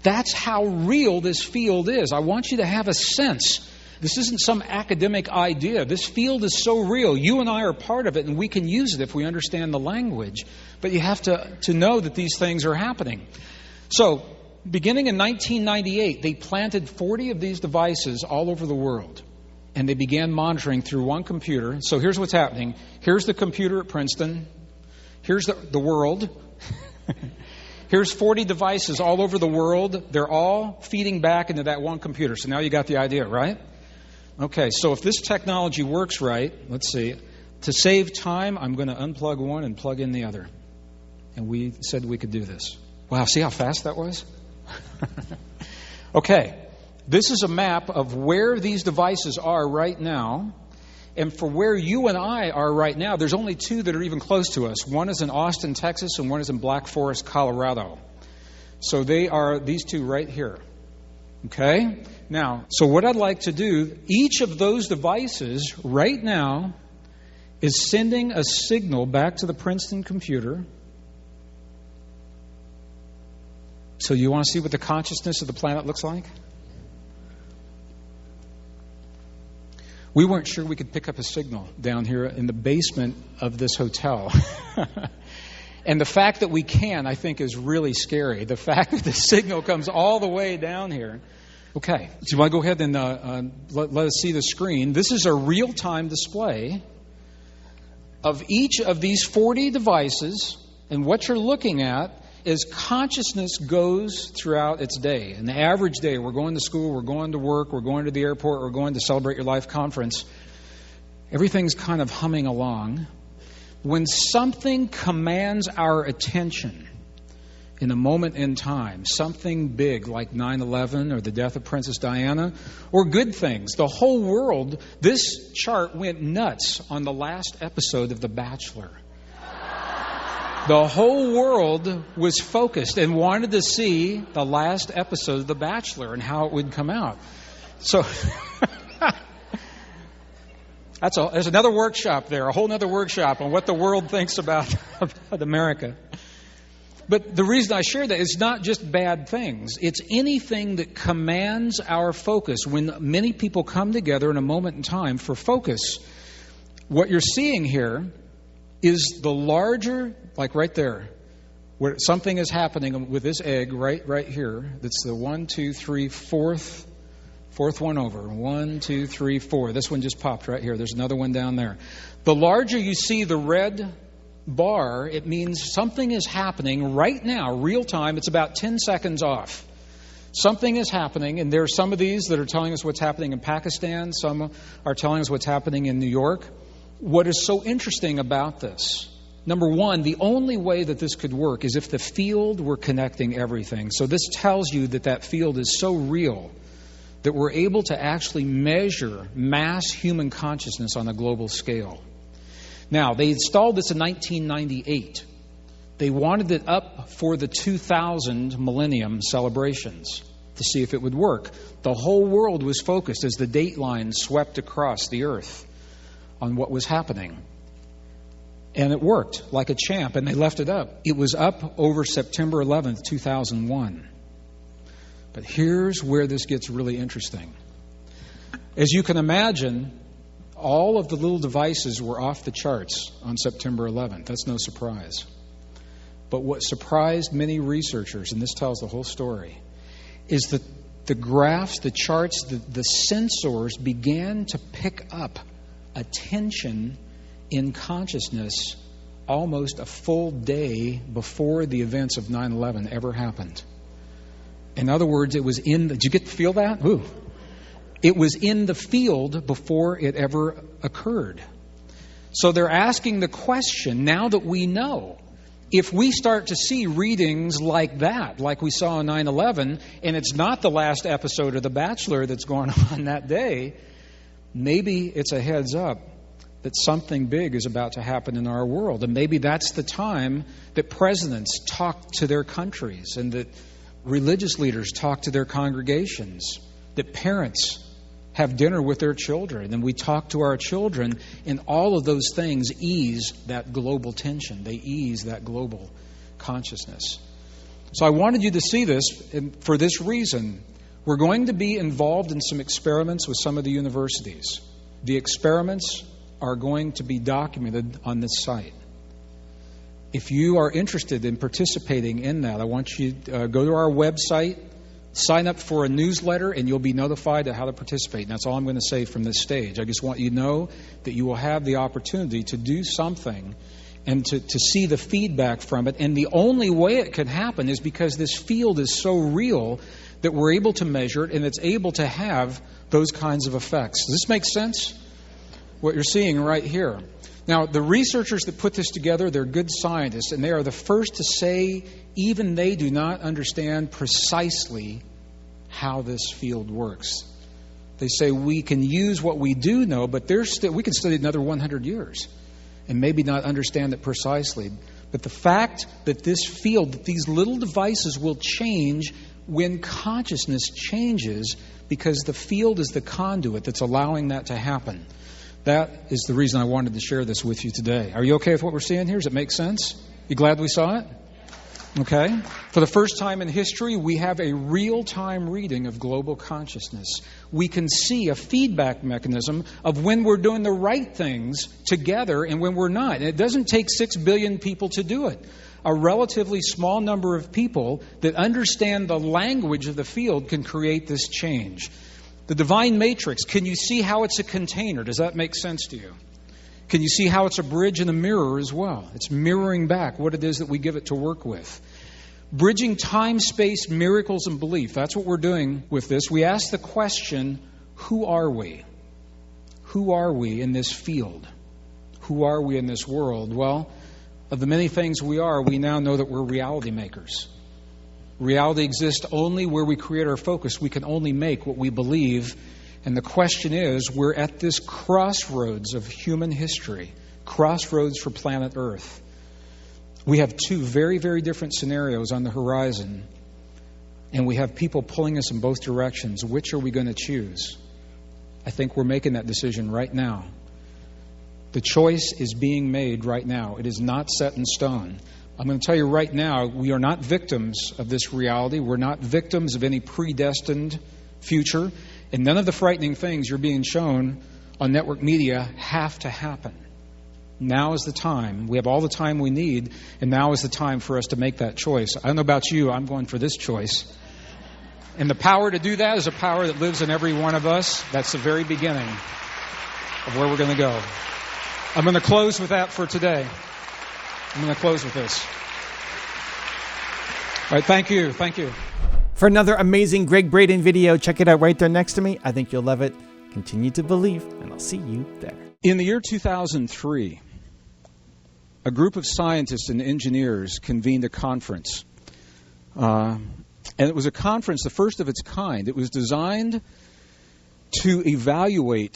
That's how real this field is. I want you to have a sense. This isn't some academic idea. This field is so real. You and I are part of it, and we can use it if we understand the language. But you have to know that these things are happening. So, beginning in 1998, they planted 40 of these devices all over the world. And they began monitoring through one computer. So here's what's happening. Here's the computer at Princeton. Here's the world. Here's 40 devices all over the world. They're all feeding back into that one computer. So now you got the idea, right? Okay, so if this technology works right, let's see. To save time, I'm going to unplug one and plug in the other. And we said we could do this. Wow, see how fast that was? Okay, this is a map of where these devices are right now. And for where you and I are right now, there's only two that are even close to us. One is in Austin, Texas, and one is in Black Forest, Colorado. So they are these two right here. Okay? Now, so what I'd like to do, each of those devices right now is sending a signal back to the Princeton computer. So you want to see what the consciousness of the planet looks like? We weren't sure we could pick up a signal down here in the basement of this hotel. And the fact that we can, I think, is really scary. The fact that the signal comes all the way down here. Okay, so you want to go ahead and let us see the screen. This is a real-time display of each of these 40 devices. And what you're looking at is consciousness goes throughout its day. In the average day, we're going to school, we're going to work, we're going to the airport, we're going to Celebrate Your Life conference. Everything's kind of humming along. When something commands our attention in a moment in time, something big like 9/11 or the death of Princess Diana, or good things, the whole world, this chart went nuts on the last episode of The Bachelor. The whole world was focused and wanted to see the last episode of The Bachelor and how it would come out. So there's another workshop there, a whole other workshop on what the world thinks about America. But the reason I share that is not just bad things. It's anything that commands our focus. When many people come together in a moment in time for focus, what you're seeing here is the larger, like right there, where something is happening with this egg right here. That's the 1, 2, 3, fourth one over. 1, 2, 3, 4. This one just popped right here. There's another one down there. The larger you see the red bar, it means something is happening right now, real time. It's about 10 seconds off. Something is happening, and there are some of these that are telling us what's happening in Pakistan. Some are telling us what's happening in New York. What is so interesting about this? Number one, the only way that this could work is if the field were connecting everything. So this tells you that field is so real that we're able to actually measure mass human consciousness on a global scale. Now, they installed this in 1998. They wanted it up for the 2000 millennium celebrations to see if it would work. The whole world was focused as the date line swept across the earth on what was happening. And it worked like a champ, and they left it up. It was up over September 11th, 2001. But here's where this gets really interesting. As you can imagine, all of the little devices were off the charts on September 11th. That's no surprise. But what surprised many researchers, and this tells the whole story, is that the graphs, the charts, the sensors began to pick up attention in consciousness almost a full day before the events of 9/11 ever happened. In other words, it was did you get to feel that? Ooh. It was in the field before it ever occurred. So they're asking the question, now that we know, if we start to see readings like that, like we saw on 9/11, and it's not the last episode of The Bachelor that's going on that day, maybe it's a heads up that something big is about to happen in our world. And maybe that's the time that presidents talk to their countries and that religious leaders talk to their congregations, that parents have dinner with their children, and we talk to our children, and all of those things ease that global tension. They ease that global consciousness. So I wanted you to see this, and for this reason, we're going to be involved in some experiments with some of the universities. The experiments are going to be documented on this site. If you are interested in participating in that, I want you to go to our website, sign up for a newsletter, and you'll be notified of how to participate. And that's all I'm going to say from this stage. I just want you to know that you will have the opportunity to do something and to see the feedback from it. And the only way it can happen is because this field is so real that we're able to measure it, and it's able to have those kinds of effects. Does this make sense? What you're seeing right here. Now, the researchers that put this together, they're good scientists, and they are the first to say even they do not understand precisely how this field works. They say we can use what we do know, but we can study another 100 years and maybe not understand it precisely. But the fact that this field, that these little devices will change when consciousness changes, because the field is the conduit that's allowing that to happen. That is the reason I wanted to share this with you today. Are you okay with what we're seeing here? Does it make sense? You glad we saw it? Okay. For the first time in history, we have a real-time reading of global consciousness. We can see a feedback mechanism of when we're doing the right things together and when we're not. And it doesn't take 6 billion people to do it. A relatively small number of people that understand the language of the field can create this change. The divine matrix, can you see how it's a container? Does that make sense to you? Can you see how it's a bridge and a mirror as well? It's mirroring back what it is that we give it to work with. Bridging time, space, miracles, and belief. That's what we're doing with this. We ask the question, who are we? Who are we in this field? Who are we in this world? Well, of the many things we are, we now know that we're reality makers. Reality exists only where we create our focus. We can only make what we believe. And the question is, we're at this crossroads of human history, crossroads for planet Earth. We have two very, very different scenarios on the horizon, and we have people pulling us in both directions. Which are we going to choose? I think we're making that decision right now. The choice is being made right now. It is not set in stone. I'm going to tell you right now, we are not victims of this reality. We're not victims of any predestined future. And none of the frightening things you're being shown on network media have to happen. Now is the time. We have all the time we need, and now is the time for us to make that choice. I don't know about you, I'm going for this choice. And the power to do that is a power that lives in every one of us. That's the very beginning of where we're going to go. I'm going to close with that for today. I'm going to close with this. All right, thank you. Thank you. For another amazing Gregg Braden video, check it out right there next to me. I think you'll love it. Continue to believe, and I'll see you there. In the year 2003, a group of scientists and engineers convened a conference. And it was a conference, the first of its kind. It was designed to evaluate